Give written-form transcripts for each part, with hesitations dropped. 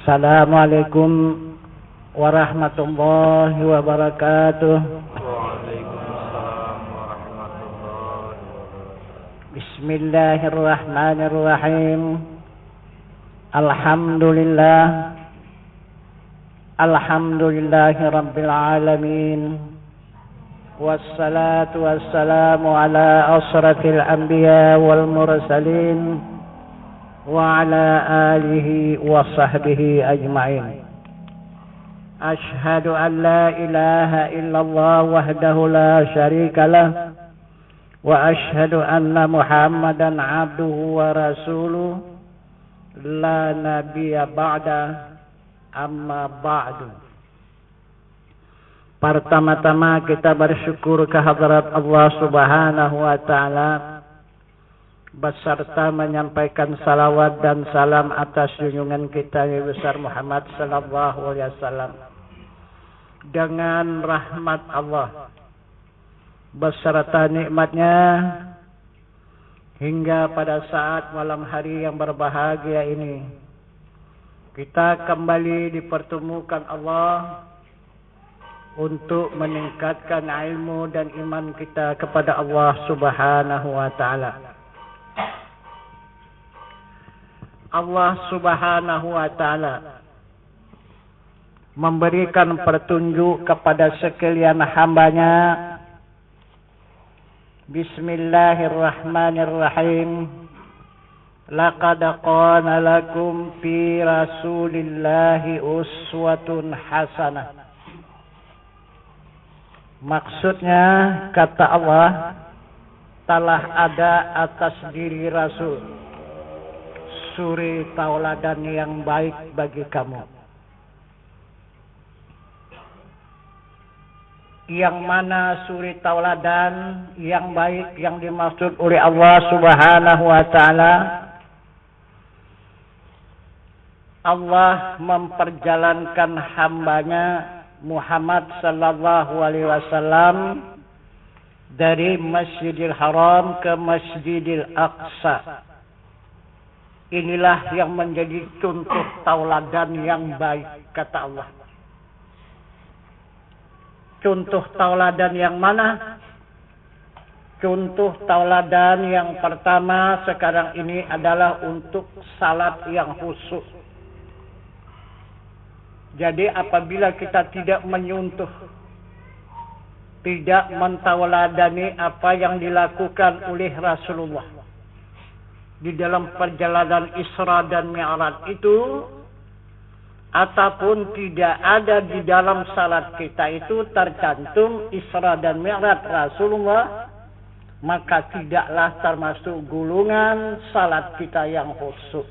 Assalamualaikum warahmatullahi wabarakatuh. Waalaikumsalam warahmatullahi wabarakatuh. Bismillahirrahmanirrahim. Alhamdulillahi rabbil alamin. Wassalatu wassalamu ala asrafil anbiya wal mursalin wa ala alihi wa sahbihi ajma'in. Ashhadu an la ilaha illallah wahdahu la syarika lah wa ashhadu anna Muhammadan abduhu wa rasuluh la nabiyya ba'da, amma ba'du. Pertama-tama kita bersyukur kehadrat Allah Subhanahu wa taala beserta menyampaikan salawat dan salam atas junjungan kita yang besar Muhammad sallallahu alaihi wasallam. Dengan rahmat Allah beserta nikmatnya hingga pada saat malam hari yang berbahagia ini kita kembali dipertemukan Allah untuk meningkatkan ilmu dan iman kita kepada Allah Subhanahu wa taala. Allah Subhanahu wa taala memberikan petunjuk kepada sekalian hambanya. Bismillahirrahmanirrahim. Laqad qana lakum fi rasulillahi uswatun hasanah. Maksudnya kata Allah, telah ada atas diri Rasul suri tauladan yang baik bagi kamu. Yang mana suri tauladan yang baik yang dimaksud oleh Allah Subhanahu wa taala? Allah memperjalankan hambanya Muhammad sallallahu alaihi wasallam dari Masjidil Haram ke Masjidil Aqsa. Inilah yang menjadi contoh tauladan yang baik, kata Allah. Contoh tauladan yang mana? Contoh tauladan yang pertama sekarang ini adalah untuk salat yang khusyuk. Jadi apabila kita tidak menyuntuh, tidak mentauladani apa yang dilakukan oleh Rasulullah di dalam perjalanan Isra dan Mi'raj itu, ataupun tidak ada di dalam salat kita itu tercantum Isra dan Mi'raj Rasulullah, maka tidaklah termasuk golongan salat kita yang khusyuk.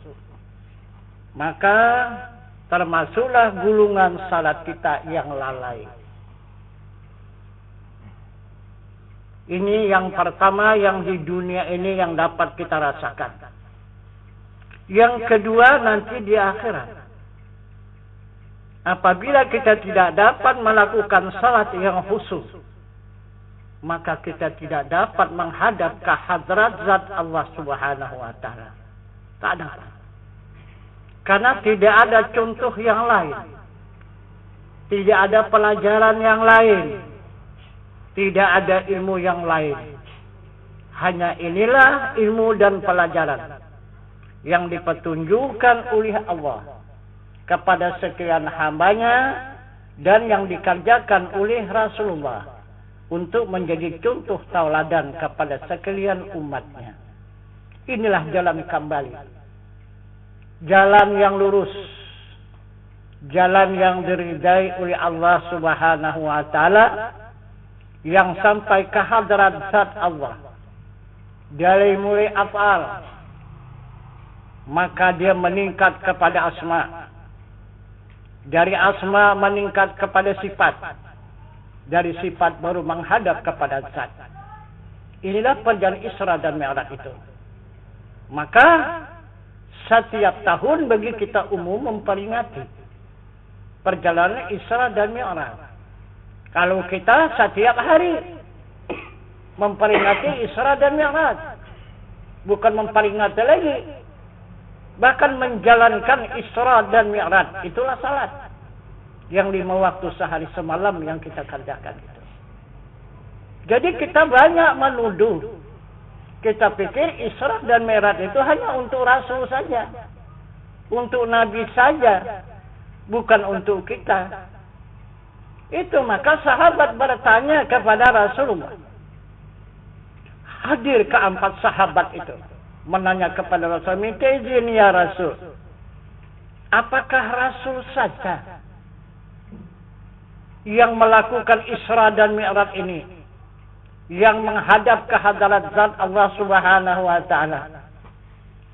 Maka termasuklah golongan salat kita yang lalai. Ini yang pertama yang di dunia ini yang dapat kita rasakan. Yang kedua nanti di akhirat. Apabila kita tidak dapat melakukan salat yang khusyuk, maka kita tidak dapat menghadap ke hadrat zat Allah Subhanahu wa taala. Tak ada. Karena tidak ada contoh yang lain. Tidak ada pelajaran yang lain. Tidak ada ilmu yang lain. Hanya inilah ilmu dan pelajaran yang dipetunjukkan oleh Allah kepada sekalian hambanya dan yang dikerjakan oleh Rasulullah untuk menjadi contoh tauladan kepada sekalian umatnya. Inilah jalan kembali. Jalan yang lurus. Jalan yang diridai oleh Allah Subhanahu wa taala, yang sampai ke hadrat zat Allah dari mulai af'al, maka dia meningkat kepada asma, dari asma meningkat kepada sifat, dari sifat baru menghadap kepada zat. Inilah perjalanan Isra dan Mi'raj itu. Maka setiap tahun bagi kita umum memperingati perjalanan Isra dan Mi'raj. Kalau kita setiap hari memperingati Isra dan Mi'raj, bukan memperingati lagi Bahkan menjalankan Isra dan Mi'raj. Itulah salat. Yang 5 waktu sehari semalam yang kita kerjakan itu. Jadi kita banyak menuduh. Kita pikir Isra dan Mi'raj itu hanya untuk Rasul saja. Untuk Nabi saja. Bukan untuk kita. Itu maka sahabat bertanya kepada Rasulullah. Hadir keempat sahabat itu. Menanya kepada Rasul, minta izin ya Rasul. Apakah Rasul saja yang melakukan Isra dan Mi'raj ini, yang menghadap ke hadarat zat Allah Subhanahu wa taala?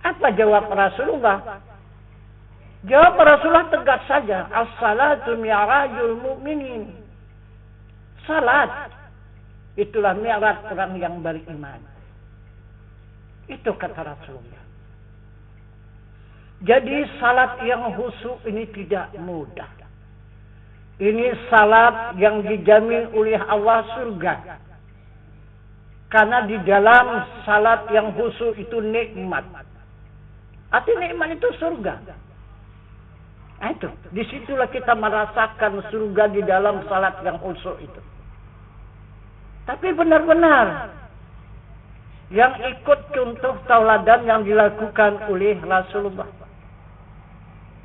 Apa jawab Rasulullah? Jawab Rasulullah tegas saja, as-salatu mi'rajul mu'minin. Salat itulah mi'raj orang yang beriman. Itu kata Rasulullah. Jadi salat yang khusyuk ini tidak mudah. Ini salat yang dijamin oleh Allah surga. Karena di dalam salat yang khusyuk itu nikmat. Arti nikmat itu surga. Nah itu, disitulah kita merasakan surga di dalam salat yang khusyuk itu. Tapi benar-benar yang ikut contoh tauladan yang dilakukan oleh Rasulullah.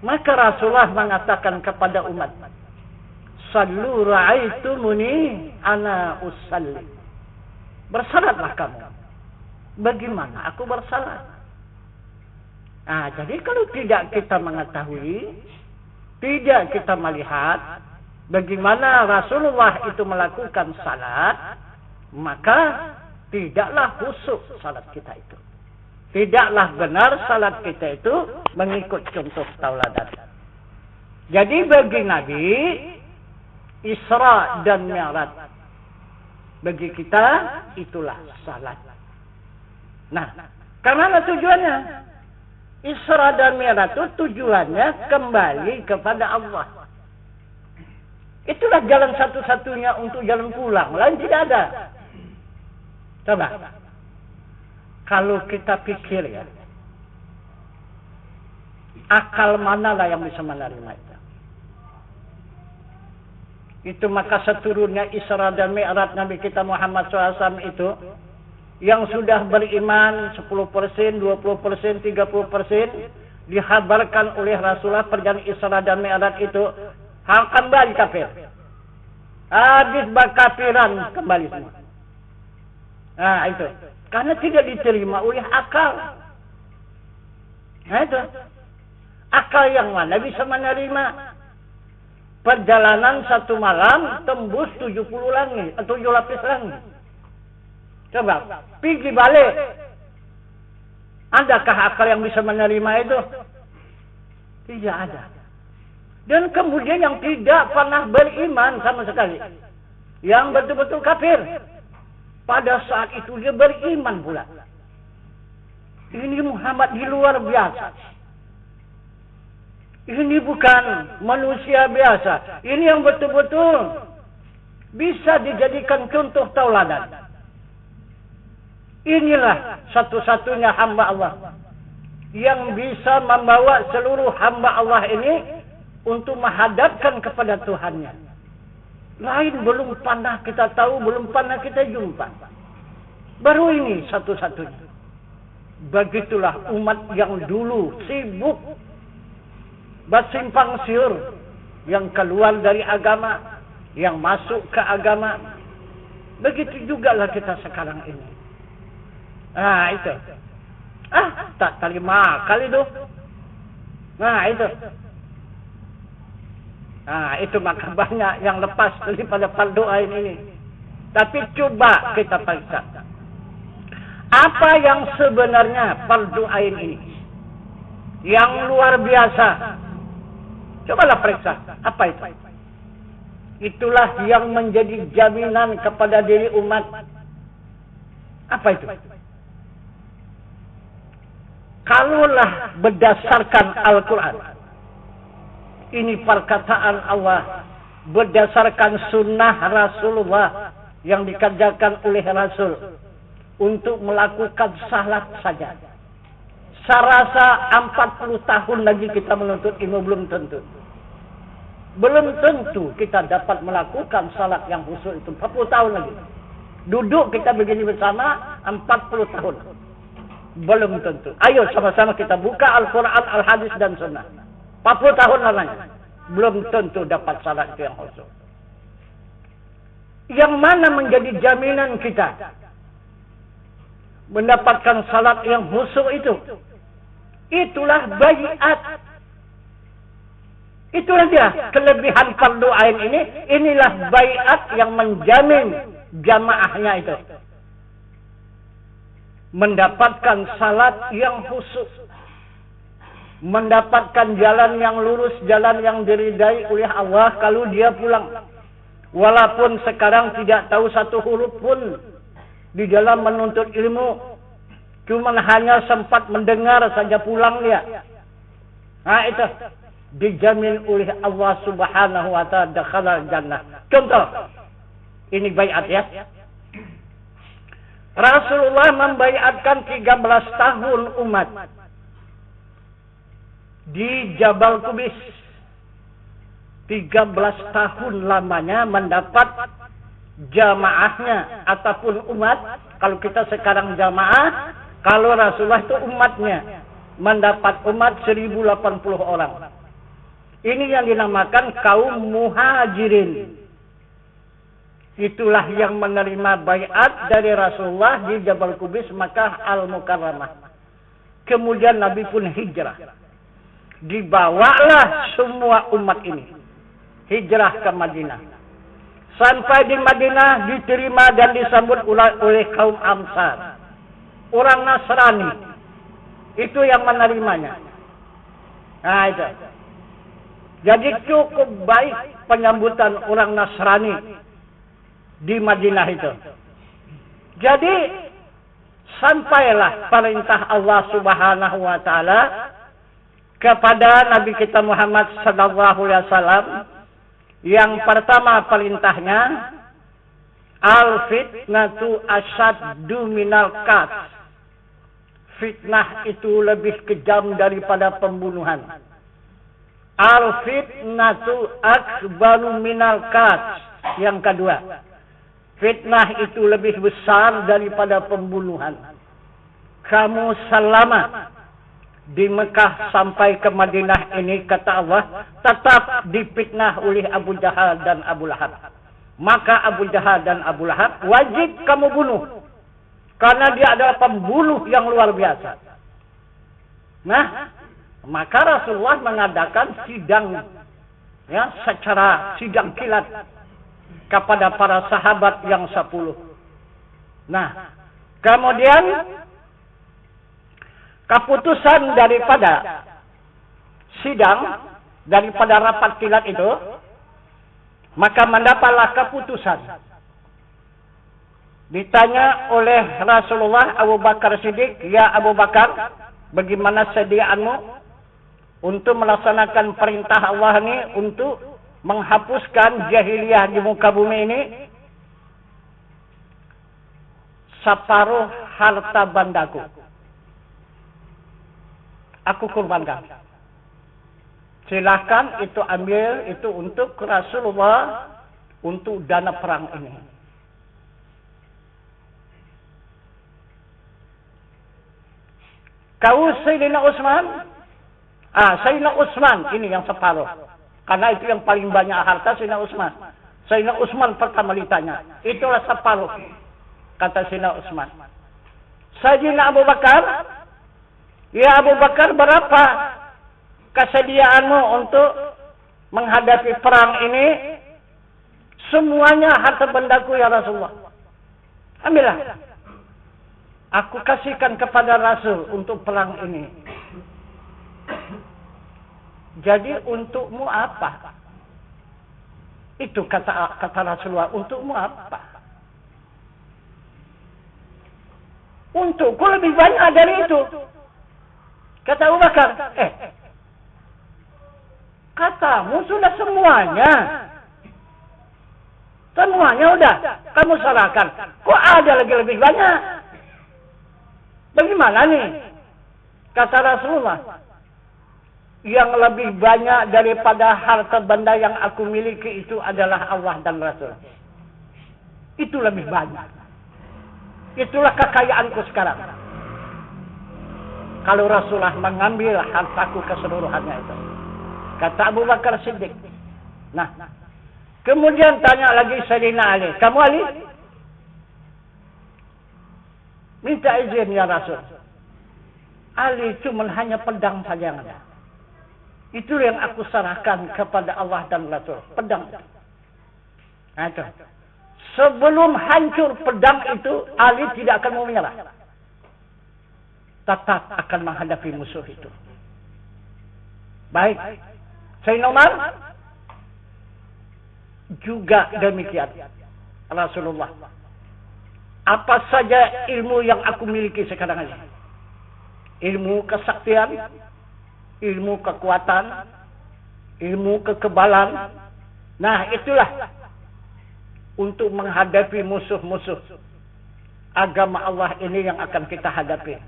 Maka Rasulullah mengatakan kepada umat, sallu ra'aitumuni ana usalli. Bersalatlah kamu. Bagaimana aku bersalat? Nah, jadi kalau tidak kita mengetahui, tidak kita melihat bagaimana Rasulullah itu melakukan salat, maka tidaklah khusyuk salat kita itu. Tidaklah benar salat kita itu mengikut contoh tauladan. Jadi bagi Nabi, Isra dan Mi'raj bagi kita itulah salat. Nah, karena tujuannya Isra dan Mi'raj itu tujuannya kembali kepada Allah. Itulah jalan satu-satunya untuk jalan pulang. Lain tidak ada. Coba. Kalau kita pikir ya. Akal manalah yang bisa menerima itu. Itu maka seturunnya Isra dan Mi'raj Nabi kita Muhammad SAW itu. Yang sudah beriman 10%, 20%, 30%. Dihabarkan oleh Rasulullah perjalanan Isra dan Mi'raj itu. Hal kembali kafir. Habis berkafiran kembali semua. Nah itu. Karena tidak diterima oleh akal. Nah itu. Akal yang mana bisa menerima perjalanan satu malam tembus 70 langit atau 7 lapis langit. Coba pergi balik. Adakah akal yang bisa menerima itu? Tidak ada. Dan kemudian yang tidak pernah beriman sama sekali. Yang betul-betul kafir. Pada saat itu dia beriman pula. Ini Muhammad di luar biasa. Ini bukan manusia biasa. Ini yang betul-betul bisa dijadikan contoh tauladan. Inilah satu-satunya hamba Allah. Yang bisa membawa seluruh hamba Allah ini untuk menghadapkan kepada Tuhannya. Lain belum pernah kita tahu, belum pernah kita jumpa. Baru ini satu-satunya. Begitulah umat yang dulu sibuk bersimpang siur, yang keluar dari agama, yang masuk ke agama. Begitu jugalah kita sekarang ini. Nah itu. Tak terima kali itu. Nah itu. Nah itu maka banyak yang lepas daripada fardu ain ini. Tapi coba kita periksa. Apa yang sebenarnya fardu ain ini? Yang luar biasa. Cobalah periksa. Apa itu? Itulah yang menjadi jaminan kepada diri umat. Apa itu? Kalaulah berdasarkan Al-Quran. Ini perkataan Allah berdasarkan sunnah Rasulullah yang dikerjakan oleh Rasul untuk melakukan salat saja. Saya rasa 40 tahun lagi kita menuntut ilmu belum tentu. Belum tentu kita dapat melakukan salat yang khusyuk itu 40 tahun lagi. Duduk kita begini bersama 40 tahun. Belum tentu. Ayo sama-sama kita buka Al-Quran, Al-Hadis dan Sunnah. 40 tahun lamanya. Belum tentu dapat salat itu yang khusyuk. Yang mana menjadi jaminan kita mendapatkan salat yang khusyuk itu? Itulah baiat. Itulah dia kelebihan fardu ain ini. Inilah baiat yang menjamin jamaahnya itu mendapatkan salat yang khusyuk, mendapatkan jalan yang lurus, jalan yang diridai oleh Allah kalau dia pulang. Walaupun sekarang tidak tahu satu huruf pun di dalam menuntut ilmu, cuman hanya sempat mendengar saja pulang dia. Nah itu dijamin oleh Allah Subhanahu wa ta'ala dakhalal jannah. Contoh, ini baiat ya. Rasulullah membaiatkan 13 tahun umat di Jabal Qubis. 13 tahun lamanya mendapat jamaahnya ataupun umat. Kalau kita sekarang jamaah, kalau Rasulullah itu umatnya mendapat umat 1080 orang. Ini yang dinamakan kaum muhajirin. Itulah yang menerima baiat dari Rasulullah di Jabal Qubis Makkah Al-Mukarramah. Kemudian Nabi pun hijrah. Dibawalah semua umat ini hijrah ke Madinah. Sampai di Madinah diterima dan disambut oleh kaum Ansar. Orang Nasrani. Itu yang menerimanya. Nah itu. Jadi cukup baik penyambutan orang Nasrani di Madinah itu. Jadi sampailah perintah Allah Subhanahu wa taala kepada Nabi kita Muhammad sallallahu alaihi wasallam. Yang pertama perintahnya, al-fitnatu asyaddu minal qatl. Fitnah itu lebih kejam daripada pembunuhan. Al-fitnatu akbaru minal qatl. Yang kedua, fitnah itu lebih besar daripada pembunuhan. Kamu selama di Mekah sampai ke Madinah ini, kata Allah, tetap difitnah oleh Abu Jahal dan Abu Lahab. Maka Abu Jahal dan Abu Lahab wajib kamu bunuh. Karena dia adalah pembunuh yang luar biasa. Nah, maka Rasulullah mengadakan sidang, ya, secara sidang kilat kepada para sahabat yang 10. Nah, kemudian keputusan daripada sidang, daripada rapat kilat itu, maka mendapatlah keputusan. Ditanya oleh Rasulullah Abu Bakar Siddiq, ya Abu Bakar, bagaimana sediaanmu untuk melaksanakan perintah Allah ini untuk menghapuskan jahiliyah di muka bumi ini? Separuh harta bandaku aku kurbankan. Silakan itu ambil, itu untuk Rasulullah, untuk dana perang ini. Kau Sayyidina Utsman? Sayyidina Utsman ini yang separuh. Karena itu yang paling banyak harta Sayyidina Utsman. Sayyidina Utsman pertama ditanya. Itulah separuh, kata Sayyidina Utsman. Sayyidina Abu Bakar, ya Abu Bakar, berapa kesediaanmu untuk menghadapi perang ini? Semuanya harta bendaku ya Rasulullah. Ambillah. Aku kasihkan kepada Rasul untuk perang ini. Jadi untukmu apa? Itu kata Rasulullah, untukmu apa? Untukku lebih banyak dari itu. Kata Abu Bakar, katamu sudah semuanya. Semuanya udah kamu serahkan. Kok ada lagi lebih banyak? Bagaimana nih? Kata Rasulullah, yang lebih banyak daripada harta benda yang aku miliki itu adalah Allah dan Rasul. Itu lebih banyak. Itulah kekayaanku sekarang. Kalau Rasulullah mengambil hartaku keseluruhannya itu. Kata Abu Bakar Siddiq. Nah, kemudian tanya lagi Sayyidina Ali. Kamu Ali? Minta izin ya Rasul. Ali cuma hanya pedang saja yang ada. Itu yang aku serahkan kepada Allah dan Rasul. Pedang. Nah, itu. Sebelum hancur pedang itu, Ali tidak akan mau menyerah. Tetap akan menghadapi musuh itu. Baik. Sayyidina Umar juga demikian. Rasulullah. Apa saja ilmu yang aku miliki sekarang ini. Ilmu kesaktian, ilmu kekuatan, ilmu kekebalan. Nah, itulah untuk menghadapi musuh-musuh agama Allah ini yang akan kita hadapi.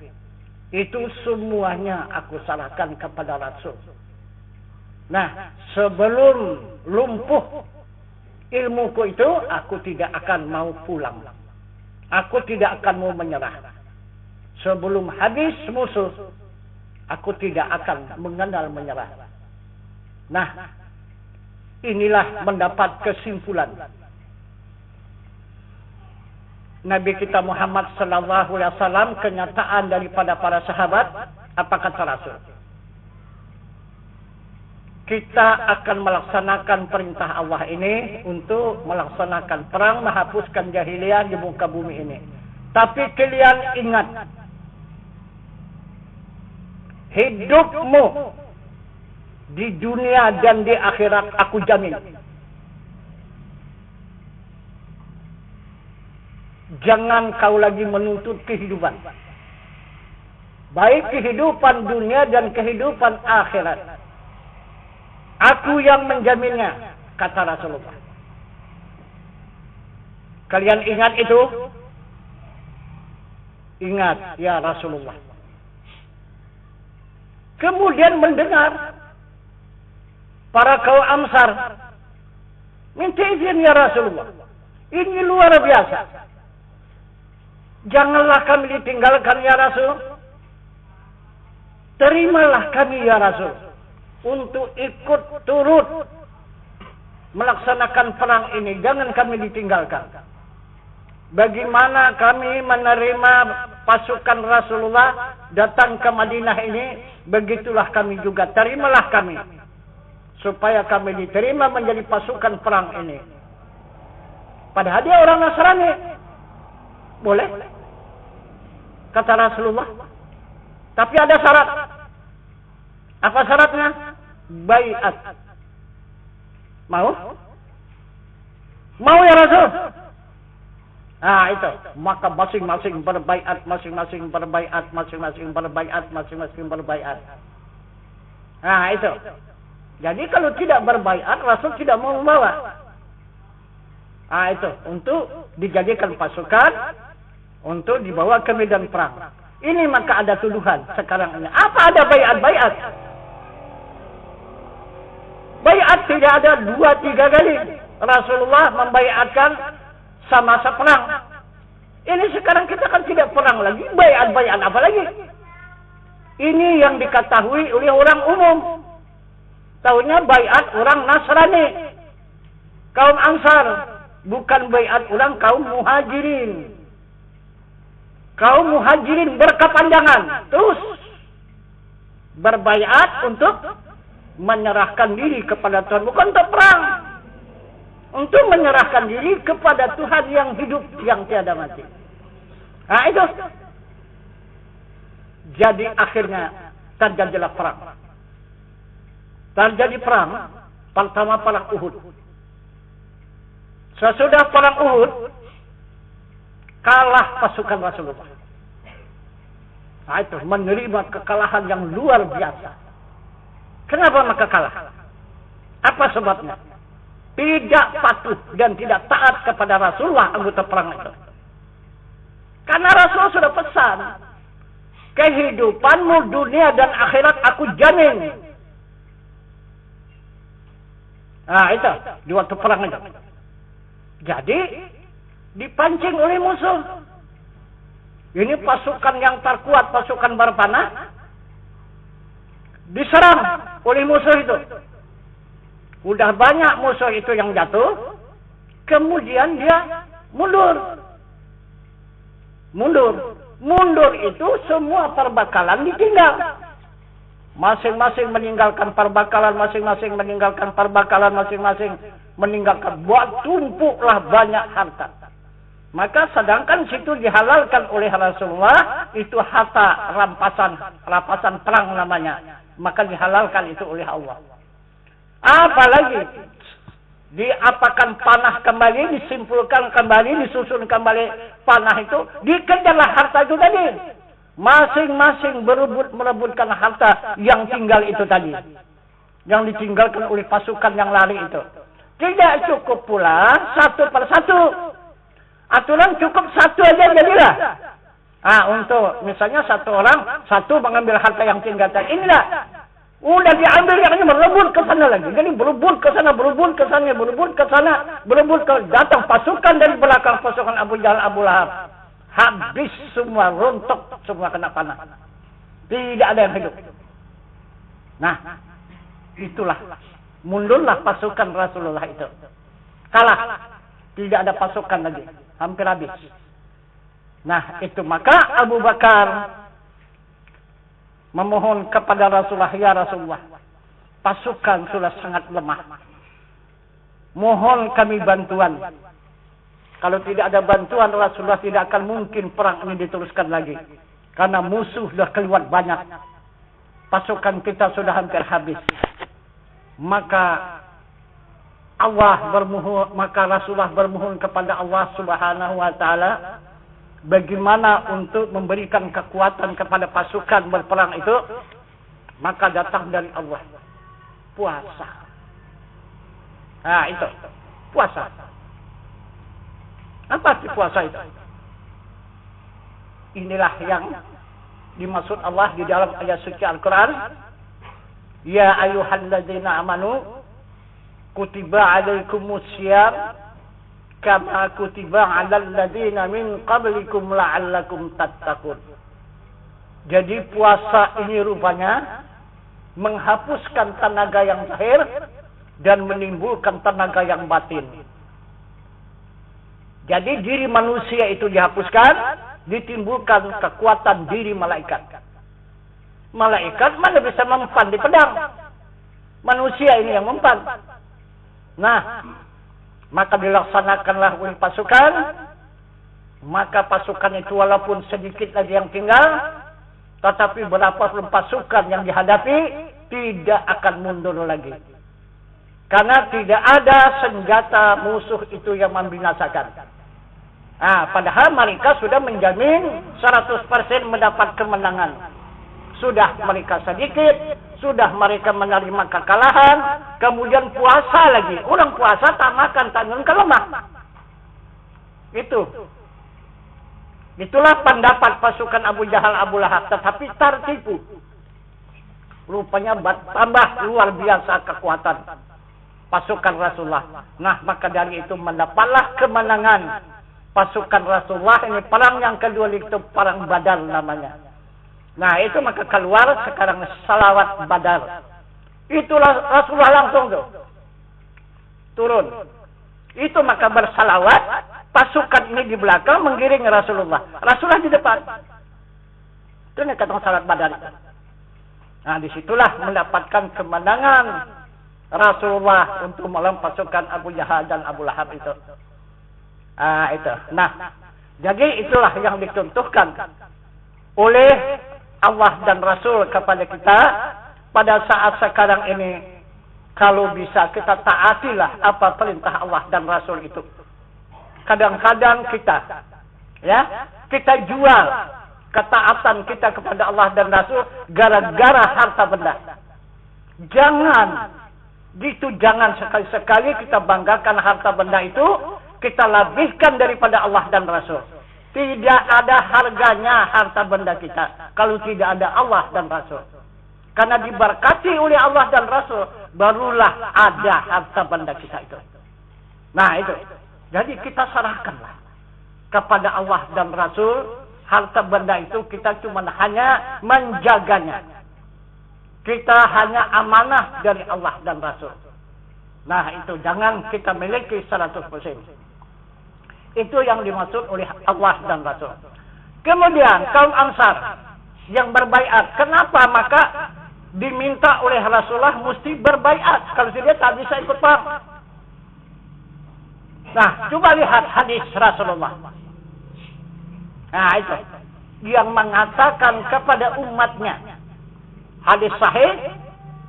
Itu semuanya aku serahkan kepada Rasul. Nah, sebelum lumpuh ilmuku itu, aku tidak akan mau pulang. Aku tidak akan mau menyerah. Sebelum habis musuh, aku tidak akan mengenal menyerah. Nah, inilah mendapat kesimpulan. Nabi kita Muhammad sallallahu alaihi wasallam, kenyataan daripada para sahabat, apa kata Rasul? Kita akan melaksanakan perintah Allah ini untuk melaksanakan perang, menghapuskan jahiliyah di muka bumi ini. Tapi kalian ingat, hidupmu di dunia dan di akhirat aku jamin. Jangan kau lagi menuntut kehidupan. Baik kehidupan dunia dan kehidupan akhirat. Aku yang menjaminnya, kata Rasulullah. Kalian ingat itu? Ingat, ya Rasulullah. Kemudian mendengar para kaum Ansar minta izin ya Rasulullah. Ini luar biasa. Janganlah kami ditinggalkan ya Rasul. Terimalah kami ya Rasul untuk ikut turut melaksanakan perang ini. Jangan kami ditinggalkan. Bagaimana kami menerima pasukan Rasulullah datang ke Madinah ini, begitulah kami juga. Terimalah kami supaya kami diterima menjadi pasukan perang ini. Padahal dia orang Nasrani. Boleh, kata Rasulullah. Tapi ada syarat. Apa syaratnya? Baiat. Mau? Mau ya Rasul? Nah itu. Maka masing-masing berbaiat, masing-masing berbaiat, masing-masing berbaiat, masing-masing berbaiat. Nah itu. Jadi kalau tidak berbaiat, Rasul tidak mau membawa. Nah itu. Untuk dijadikan pasukan, untuk dibawa ke medan perang. Ini maka ada tuduhan sekarang ini. Apa ada baiat-baiat? Baiat tidak ada 2-3 kali. Rasulullah membaiatkan sama-sama perang. Ini sekarang kita kan tidak perang lagi. Baiat-baiat apa lagi? Ini yang diketahui oleh orang umum. Tahunya baiat orang Nasrani. Kaum Ansar. Bukan baiat orang kaum Muhajirin. Kaum Muhajirin berkepanjangan. Terus berbaiat untuk menyerahkan diri kepada Tuhan. Bukan untuk perang. Untuk menyerahkan diri kepada Tuhan yang hidup, yang tiada mati. Nah itu. Jadi akhirnya terjadilah perang. Terjadi perang. Pertama perang Uhud. Sesudah perang Uhud, kalah pasukan Rasulullah. Nah itu, menerima kekalahan yang luar biasa. Kenapa maka kalah? Apa sebabnya? Tidak patuh dan tidak taat kepada Rasulullah anggota perang itu. Karena Rasulullah sudah pesan, kehidupanmu dunia dan akhirat aku jamin. Nah itu di waktu perang itu. Jadi dipancing oleh musuh. Ini pasukan yang terkuat, pasukan berpanah, diserang oleh musuh itu. Udah banyak musuh itu yang jatuh, kemudian dia mundur. Mundur itu semua perbekalan ditinggal. Masing-masing meninggalkan perbekalan, masing-masing meninggalkan perbekalan, masing-masing meninggalkan. Buat tumpuklah banyak harta. Maka sedangkan situ dihalalkan oleh Rasulullah, itu harta rampasan perang namanya. Maka dihalalkan itu oleh Allah. Apalagi diapakan panah kembali, disimpulkan kembali, disusun kembali panah itu, dikejarlah harta itu tadi. Masing-masing merebutkan harta yang tinggal itu tadi. Yang ditinggalkan oleh pasukan yang lari itu. Tidak cukup pula satu persatu. Aturan cukup satu aja jadilah. Untuk misalnya satu orang, satu mengambil harta yang tinggal tadi. Inilah. Udah diambil yang ini berebut ke sana lagi. Jadi berebut ke sana, berebut ke sana, berebut ke sana, berebut ke datang pasukan dari belakang pasukan Abu Jahal, Abu Lahab. Habis semua, rontok semua kena panah. Tidak ada yang hidup. Nah, itulah mundurlah pasukan Rasulullah itu. Kalah. Tidak ada pasukan lagi. Hampir habis. Nah, itu maka Abu Bakar memohon kepada Rasulullah, ya Rasulullah, pasukan sudah sangat lemah. Mohon kami bantuan. Kalau tidak ada bantuan Rasulullah tidak akan mungkin perang ini diteruskan lagi. Karena musuh sudah keluar banyak. Pasukan kita sudah hampir habis. Maka Rasulullah bermohon kepada Allah Subhanahu wa taala bagaimana untuk memberikan kekuatan kepada pasukan berperang itu. Maka datang dari Allah puasa. Nah itu puasa. Apa arti puasa itu? Inilah yang dimaksud Allah di dalam ayat suci Al-Quran. Ya ayyuhalladzina amanu kutiba alaikumus syiyam kama kutiba alal ladzina min qablikum la'allakum tattaqun. Jadi puasa ini rupanya menghapuskan tenaga yang zahir dan menimbulkan tenaga yang batin. Jadi diri manusia itu dihapuskan, ditimbulkan kekuatan diri malaikat. Malaikat mana bisa mempan di pedang? Manusia ini yang mempan. Nah, maka dilaksanakanlah oleh pasukan. Maka pasukan itu walaupun sedikit lagi yang tinggal, tetapi berapapun pasukan yang dihadapi, tidak akan mundur lagi. Karena tidak ada senjata musuh itu yang membinasakan. Padahal mereka sudah menjamin 100% mendapat kemenangan. Sudah mereka sedikit, sudah mereka menerima kekalahan, kemudian puasa lagi. Orang puasa tak makan, tak minum, lemah. Itulah pendapat pasukan Abu Jahal, Abu Lahab, tetapi tertipu. Rupanya tambah luar biasa kekuatan pasukan Rasulullah. Nah, maka dari itu mendapatlah kemenangan pasukan Rasulullah. Ini perang yang kedua itu perang Badar namanya. Nah, itu maka keluar sekarang salawat Badar. Itulah Rasulullah langsung tuh turun. Itu maka bersalawat, pasukan ini di belakang menggiring Rasulullah. Rasulullah di depan. Itu yang kata salawat Badar. Nah, disitulah mendapatkan kemenangan Rasulullah untuk melawan pasukan Abu Jahal dan Abu Lahab itu. Itu. Nah, jadi itulah yang dicontohkan oleh Allah dan Rasul kepada kita pada saat sekarang ini. Kalau bisa kita taatilah apa perintah Allah dan Rasul itu. Kadang-kadang kita jual ketaatan kita kepada Allah dan Rasul gara-gara harta benda. Jangan sekali-sekali kita banggakan harta benda itu, kita lebihkan daripada Allah dan Rasul. Tidak ada harganya harta benda kita kalau tidak ada Allah dan Rasul. Karena diberkati oleh Allah dan Rasul, barulah ada harta benda kita itu. Nah itu. Jadi kita serahkanlah kepada Allah dan Rasul. Harta benda itu kita cuma hanya menjaganya. Kita hanya amanah dari Allah dan Rasul. Nah itu, jangan kita miliki 100%. Itu yang dimaksud oleh Allah dan Rasul. Kemudian kaum Ansar yang berbaiat, kenapa maka diminta oleh Rasulullah mesti berbaiat? Kalau dia tak bisa ikut perang. Nah, coba lihat hadis Rasulullah. Nah itu, yang mengatakan kepada umatnya, hadis sahih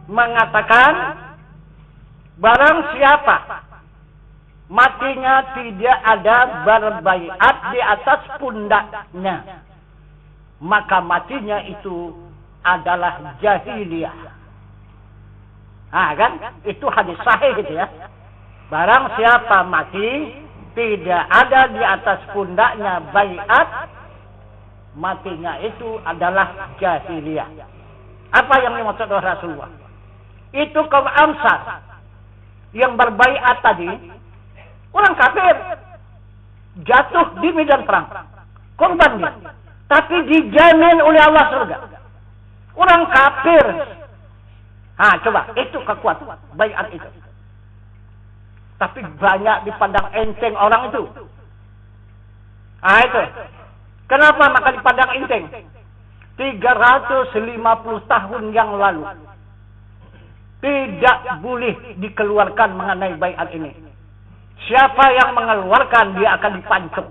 mengatakan, barang siapa matinya tidak ada berbaiat di atas pundaknya, maka matinya itu adalah jahiliyah. Nah kan, itu hadis sahih gitu ya. Barang siapa mati tidak ada di atas pundaknya baiat, matinya itu adalah jahiliyah. Apa yang dimaksud oleh Rasulullah? Itu kaum Ansar yang berbaiat tadi, orang kafir, jatuh di medan perang, korban dia, tapi dijamin oleh Allah surga. Orang kafir, coba itu kekuatan baiat itu. Tapi banyak dipandang enteng orang itu. Itu. Kenapa maka dipandang enteng? 350 tahun yang lalu tidak boleh dikeluarkan mengenai baiat ini. Siapa yang mengeluarkan, dia akan dipancung.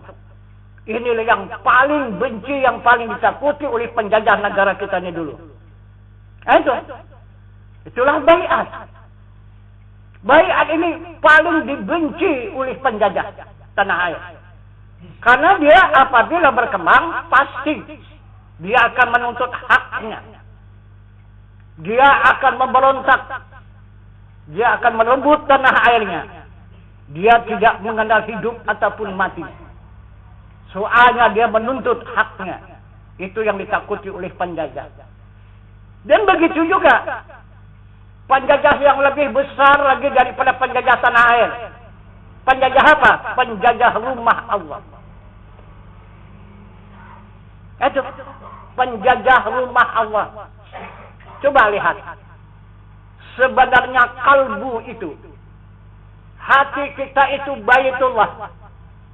Inilah yang paling benci, yang paling ditakuti oleh penjajah negara kita ini dulu. Itulah baiat. Baiat ini paling dibenci oleh penjajah tanah air. Karena dia apabila berkembang, pasti dia akan menuntut haknya. Dia akan memberontak. Dia akan merebut tanah airnya. Dia tidak mengenal hidup ataupun mati. Soalnya dia menuntut haknya. Itu yang ditakuti oleh penjajah. Dan begitu juga penjajah yang lebih besar lagi daripada penjajah tanah air. Penjajah apa? Penjajah rumah Allah. Itu penjajah rumah Allah. Coba lihat. Sebenarnya kalbu itu, hati kita itu Baitullah,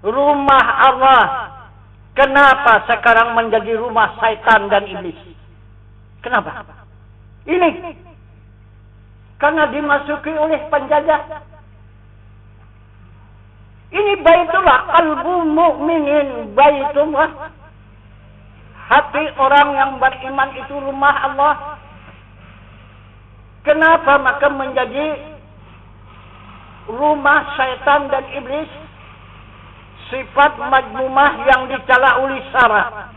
rumah Allah. Kenapa sekarang menjadi rumah syaitan dan iblis? Kenapa? Ini karena dimasuki oleh penjajah. Ini Baitullah, kalbu mukminin Baitullah. Hati orang yang beriman itu rumah Allah. Kenapa maka menjadi rumah syaitan dan iblis? Sifat majmumah yang dicela oleh syara.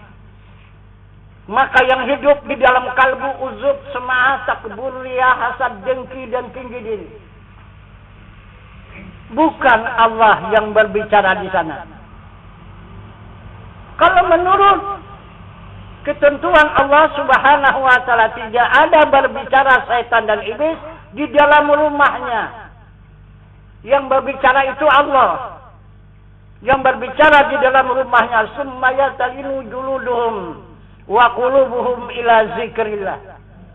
Maka yang hidup di dalam kalbu uzub, semaah, takbur, riyah, hasad, dengki dan tinggi diri. Bukan Allah yang berbicara di sana. Kalau menurut ketentuan Allah Subhanahu wa taala, tidak ada berbicara syaitan dan iblis di dalam rumahnya. Yang berbicara itu Allah. Yang berbicara di dalam rumahnya, summa yatalinu juluduhum wa qulubuhum ila zikrillah.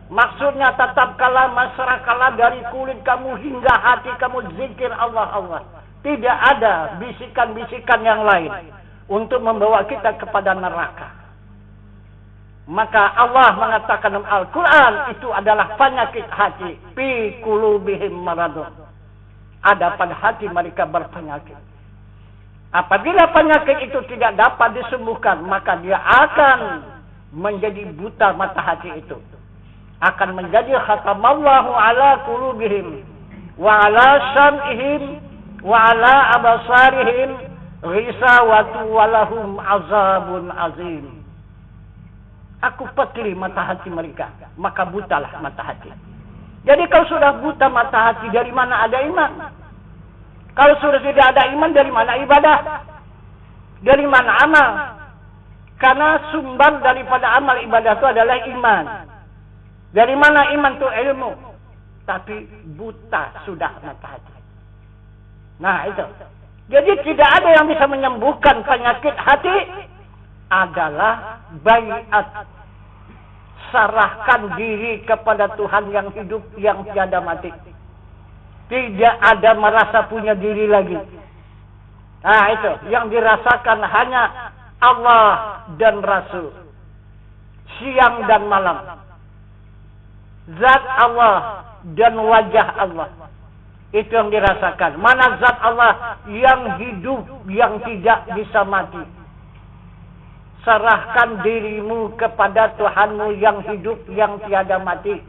Maksudnya tetap kala masyarakat dari kulit kamu hingga hati kamu zikir Allah Allah. Tidak ada bisikan-bisikan yang lain untuk membawa kita kepada neraka. Maka Allah mengatakan dalam Al-Quran, itu adalah penyakit hati. Fi qulubihim maradun. Ada pada hati mereka berpenyakit. Apabila penyakit itu tidak dapat disembuhkan, maka dia akan menjadi buta mata hati itu. Akan menjadi khatamallahu ala qulubihim wa ala sam'ihim wa ala abasarihim ghisawatu walahum azabun azim. Aku petli mata hati mereka, maka butalah mata hati. Jadi kalau sudah buta mata hati, dari mana ada iman? Kalau sudah tidak ada iman, dari mana ibadah? Dari mana amal? Karena sumber daripada amal ibadah itu adalah iman. Dari mana iman itu? Ilmu. Tapi buta sudah mata hati. Nah itu. Jadi tidak ada yang bisa menyembuhkan penyakit hati adalah baiat. Serahkan diri kepada Tuhan yang hidup, yang tiada mati. Tidak ada merasa punya diri lagi. Nah itu. Yang dirasakan hanya Allah dan Rasul. Siang dan malam. Zat Allah dan wajah Allah. Itu yang dirasakan. Mana zat Allah yang hidup, yang tidak bisa mati. Serahkan dirimu kepada Tuhanmu yang hidup, yang tiada mati.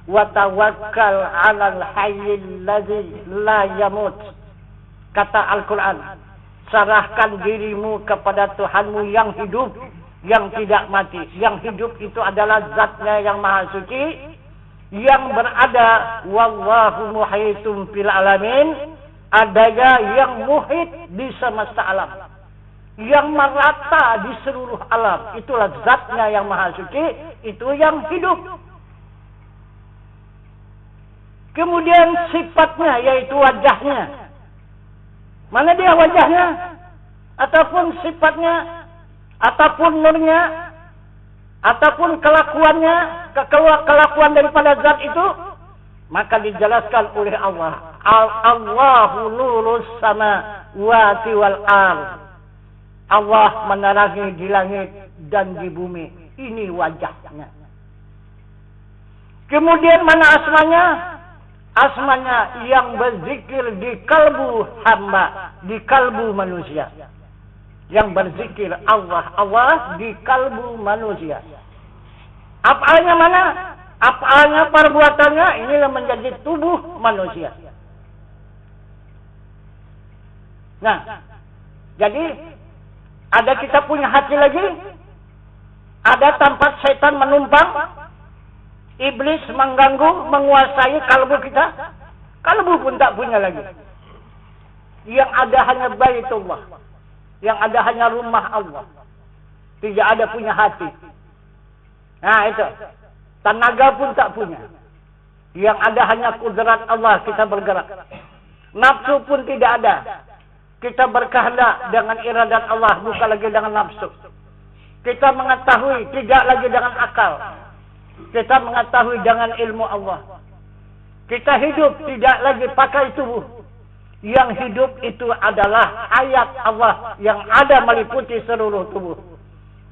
Wa tawakkal 'alal hayyil ladzi la yamut. Kata Al-Quran. Serahkan dirimu kepada Tuhanmu yang hidup, yang tidak mati. Yang hidup itu adalah zatnya yang maha suci. Yang berada wallahu muhitun fil alamin, adanya yang muhit di semesta alam, yang merata di seluruh alam. Itulah zatnya yang maha suci, itu yang hidup. Kemudian sifatnya yaitu wajahnya. Mana dia wajahnya? Ataupun sifatnya, ataupun nurnya, ataupun kelakuannya, kelakuan daripada zat itu, maka dijelaskan oleh Allah. Allahu nurus samawati wal ardh. Allah menerangi di langit dan di bumi. Ini wajahnya. Kemudian mana asmanya? Asmanya yang berzikir di kalbu hamba, di kalbu manusia. Yang berzikir Allah, Allah di kalbu manusia. Af'alnya mana? Af'alnya, perbuatannya, inilah menjadi tubuh manusia. Nah, jadi ada kita punya hati lagi, ada tempat setan menumpang, iblis mengganggu, menguasai kalbu kita. Kalbu pun tak punya lagi. Yang ada hanya baitullah. Yang ada hanya rumah Allah. Tidak ada punya hati. Nah itu. Tenaga pun tak punya. Yang ada hanya kudrat Allah, kita bergerak. Nafsu pun tidak ada. Kita berkehendak dengan iradat Allah, bukan lagi dengan nafsu. Kita mengetahui, tidak lagi dengan akal. Kita mengetahui dengan ilmu Allah. Kita hidup, tidak lagi pakai tubuh. Yang hidup itu adalah ayat Allah yang ada meliputi seluruh tubuh.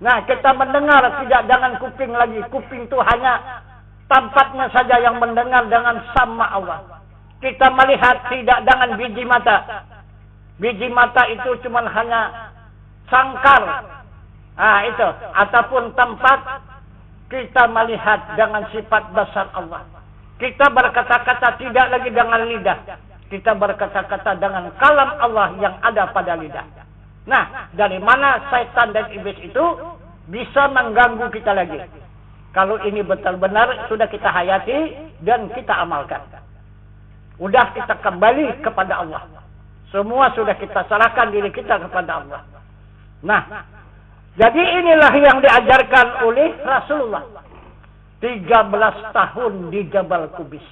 Nah, kita mendengar tidak dengan kuping lagi. Kuping itu hanya tempatnya saja yang mendengar dengan sama Allah. Kita melihat tidak dengan biji mata. Biji mata itu cuma hanya sangkar. Nah, itu. Ataupun tempat kita melihat dengan sifat besar Allah. Kita berkata-kata tidak lagi dengan lidah. Kita berkata-kata dengan kalam Allah yang ada pada lidah. Nah, dari mana syaitan dan iblis itu bisa mengganggu kita lagi? Kalau ini benar-benar sudah kita hayati dan kita amalkan. Udah kita kembali kepada Allah. Semua sudah kita serahkan diri kita kepada Allah. Nah, jadi inilah yang diajarkan oleh Rasulullah. 13 tahun di Jabal Qubis.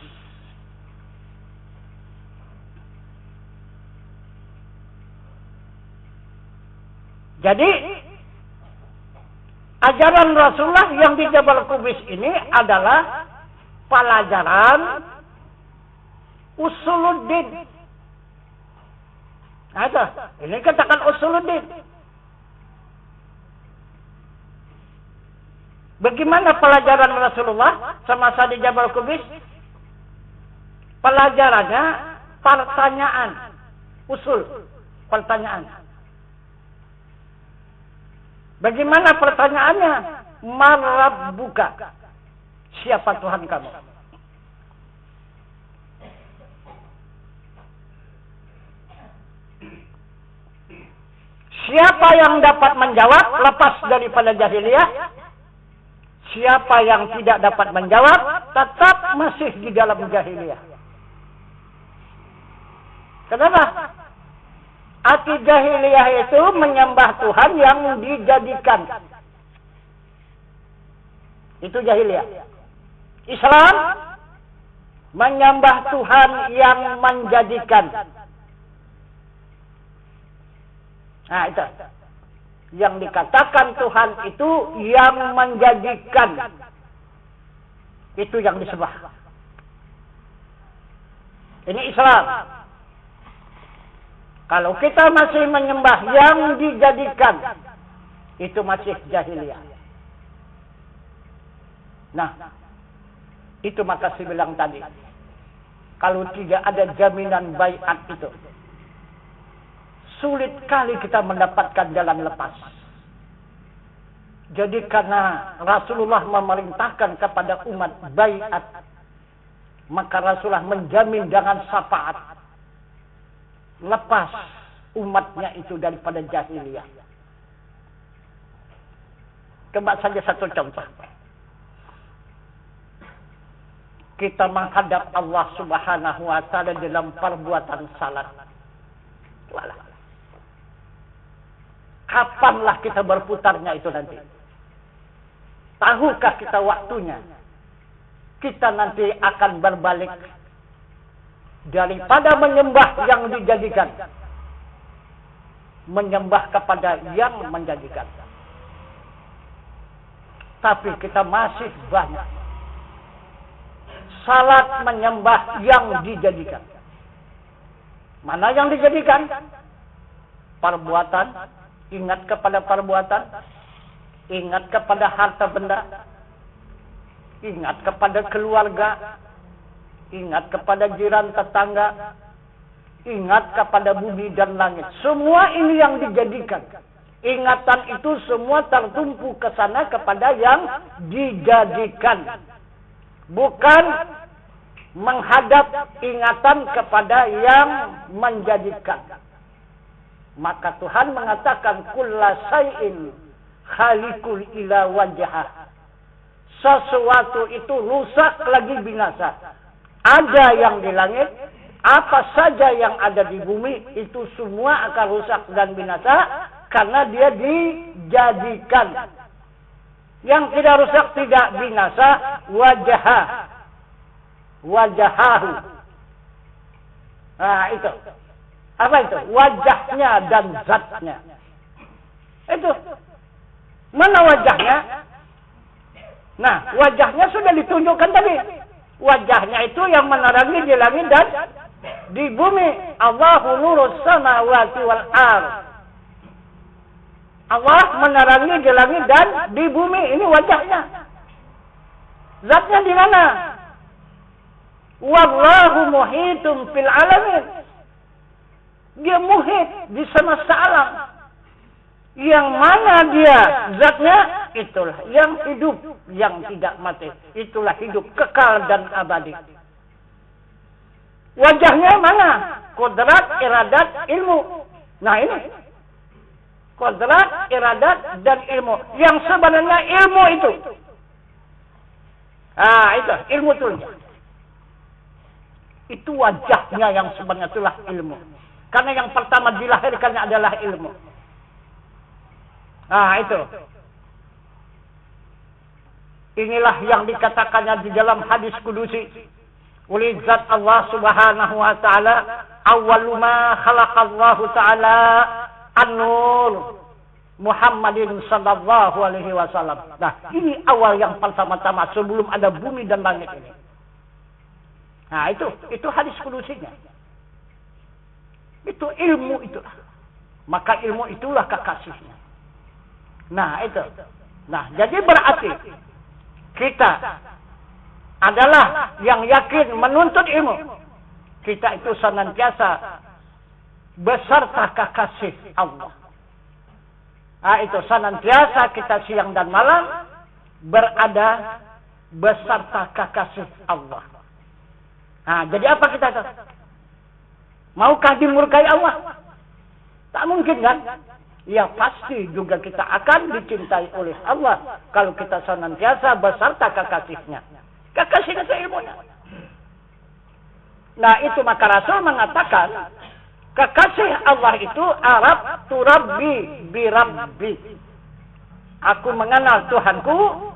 Jadi ajaran Rasulullah yang di Jabal Qubis ini adalah pelajaran usuluddin. Ada, ini katakan usuluddin. Bagaimana pelajaran Rasulullah semasa di Jabal Qubis? Pelajarannya pertanyaan, usul, pertanyaan. Bagaimana pertanyaannya? Man rabbuka? Siapa Tuhan kamu? Siapa yang dapat menjawab lepas daripada jahiliyah? Siapa yang tidak dapat menjawab tetap masih di dalam jahiliyah. Kenapa? Arti jahiliyah itu menyembah Tuhan yang dijadikan Itu jahiliyah. Islam menyembah Tuhan yang menjadikan. Nah, itu. Yang dikatakan Tuhan itu yang menjadikan. Itu yang disembah. Ini Islam. Kalau kita masih menyembah yang dijadikan, itu masih jahiliyah. Nah, itu maka saya bilang tadi, kalau tidak ada jaminan baiat itu, sulit kali kita mendapatkan jalan lepas. Jadi karena Rasulullah memerintahkan kepada umat baiat, maka Rasulullah menjamin dengan syafaat lepas umatnya itu daripada jahiliyah. Coba saja satu contoh. Kita menghadap Allah Subhanahu wa taala dalam perbuatan salat. Walah. Kapanlah kita berputarnya itu nanti? Tahukah kita waktunya? Kita nanti akan berbalik daripada menyembah yang dijadikan, menyembah kepada yang menjadikan. Tapi kita masih banyak salat menyembah yang dijadikan. Mana yang dijadikan? Perbuatan, ingat kepada perbuatan, ingat kepada harta benda, ingat kepada keluarga, ingat kepada jiran tetangga, ingat kepada bumi dan langit. Semua ini yang dijadikan. Ingatan itu semua tertumpu ke sana kepada yang dijadikan. Bukan menghadap ingatan kepada yang menjadikan. Maka Tuhan mengatakan kulla syai'in khalikul ila wajhah. Sesuatu itu rusak lagi binasa. Ada yang di langit, apa saja yang ada di bumi, itu semua akan rusak dan binasa karena dia dijadikan. Yang tidak rusak, tidak binasa, wajahahu. Nah, itu. Apa itu? Wajahnya dan zatnya. Itu. Mana wajahnya? Nah, wajahnya sudah ditunjukkan tadi. Wajahnya itu yang menerangi di langit dan di bumi. Allahu nurus samawati wal ardh. Allah menerangi di langit dan di bumi. Ini wajahnya. Zatnya di mana? Wallahu muhitum fil alamin. Dia muhit di semesta alam. Yang mana dia zatnya? Itulah yang hidup, yang tidak mati. Itulah hidup kekal dan abadi. Wajahnya mana? Kodrat, iradat, ilmu. Nah ini. Kodrat, iradat, dan ilmu. Yang sebenarnya ilmu itu. Itu. Ilmu itu. Itu wajahnya yang sebenarnya itulah ilmu. Karena yang pertama dilahirkannya adalah ilmu. Itu. Inilah yang dikatakannya di dalam hadis kudusi. Oleh zat Allah Subhanahu wa taala, awwalu ma khalaqallahu taala an-nur Muhammadin sallallahu alaihi wasallam. Nah, ini awal yang pertama-tama sebelum ada bumi dan langit ini. Nah, itu hadis kudusinya. Itu ilmu itulah. Maka ilmu itulah kekasihnya. Nah, itu. Nah, jadi berarti kita adalah yang yakin menuntut ilmu. Kita itu senantiasa beserta kekasih Allah. Itu senantiasa kita siang dan malam berada beserta kekasih Allah. Jadi apa kita? Maukah dimurkai Allah? Tak mungkin kan? Ya pasti juga kita akan dicintai oleh Allah kalau kita senantiasa beserta kekasihnya. Kekasihnya itu ilmunya. Nah itu maka Rasul mengatakan kekasih Allah itu Arab turabbi birabbi. Aku mengenal Tuhanku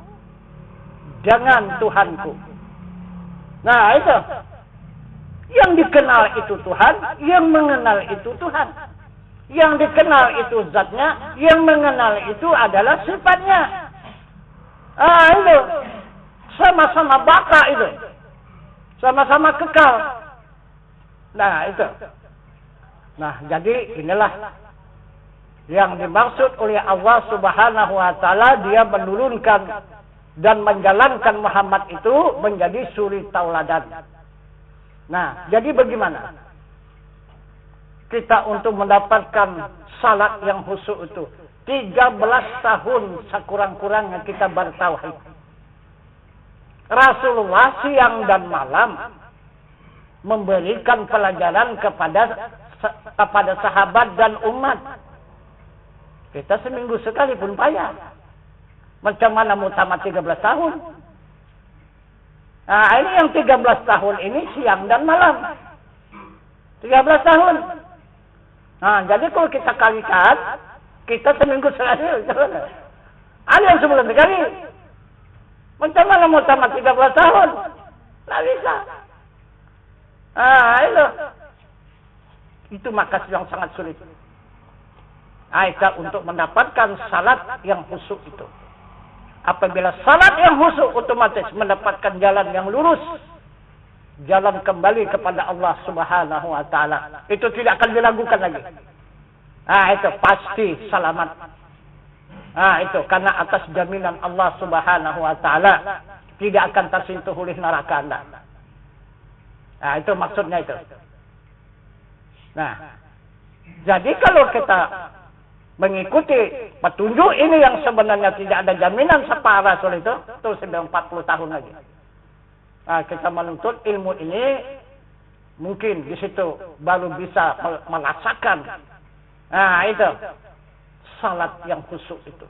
Jangan Tuhanku. Nah itu. Yang dikenal itu Tuhan, yang mengenal itu Tuhan. Yang dikenal itu zatnya, yang mengenal itu adalah sifatnya. Itu. Sama-sama baka itu. Sama-sama kekal. Nah itu. Nah jadi inilah yang dimaksud oleh Allah Subhanahu wa taala, dia menurunkan dan menjalankan Muhammad itu menjadi suri tauladan. Nah, jadi bagaimana kita untuk mendapatkan salat yang khusyuk itu? 13 tahun sekurang-kurangnya kita bertauhid. Rasulullah siang dan malam memberikan pelajaran kepada sahabat dan umat. Kita seminggu sekali pun payah. Macam mana mau tamat 13 tahun? Nah, ini yang 13 tahun ini siang dan malam. 13 tahun. Nah, jadi kalau kita kalikan, kita seminggu sekali. Ada yang sebulan sekali. Macam mana mau tamat 13 tahun? Tidak bisa. Nah, itu maka yang sangat sulit. Aisyah untuk mendapatkan salat yang khusyuk itu. Apabila salat yang khusyuk, otomatis mendapatkan jalan yang lurus. Jalan kembali kepada Allah Subhanahu wa taala. Itu tidak akan diragukan lagi. Itu pasti selamat. Itu karena atas jaminan Allah Subhanahu wa taala tidak akan tersentuh oleh neraka Anda. Itu maksudnya itu. Nah, jadi kalau kita mengikuti petunjuk ini yang sebenarnya tidak ada jaminan separah Rasul itu sudah 40 tahun lagi. Nah, kita menuntut ilmu ini mungkin di situ baru bisa merasakan. Nah, itu salat yang khusyuk itu.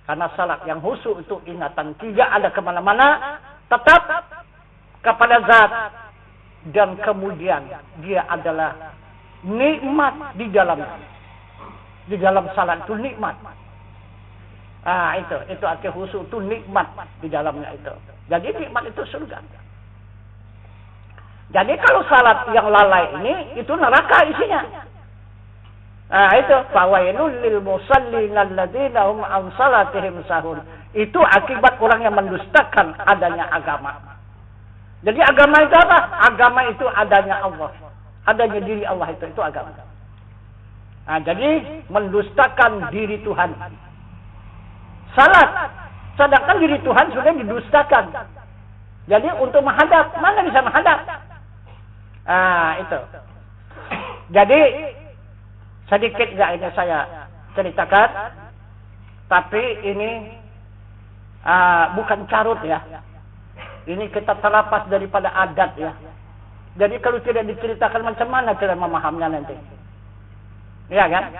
Karena salat yang khusyuk itu ingatan tidak ada kemana-mana, tetap kepada zat, dan kemudian dia adalah nikmat di dalamnya. Di dalam salat itu nikmat. Itu arti khusyuk itu nikmat di dalamnya itu. Jadi nikmat itu surga. Jadi kalau salat yang lalai ini itu neraka isinya. Itu fawailul lil musallin alladzina hum an salatihim sahun. Itu akibat orang yang mendustakan adanya agama. Jadi agama itu apa? Agama itu adanya Allah. Adanya diri Allah itu agama. Jadi mendustakan diri Tuhan. Salat, sedangkan diri Tuhan sudah didustakan. Jadi untuk menghadap, mana bisa menghadap? Itu. Jadi sedikit ini saya ceritakan, tapi ini bukan carut ya. Ini kita terlepas daripada adat ya. Jadi kalau tidak diceritakan macam mana cara memahaminya nanti? Ya kan?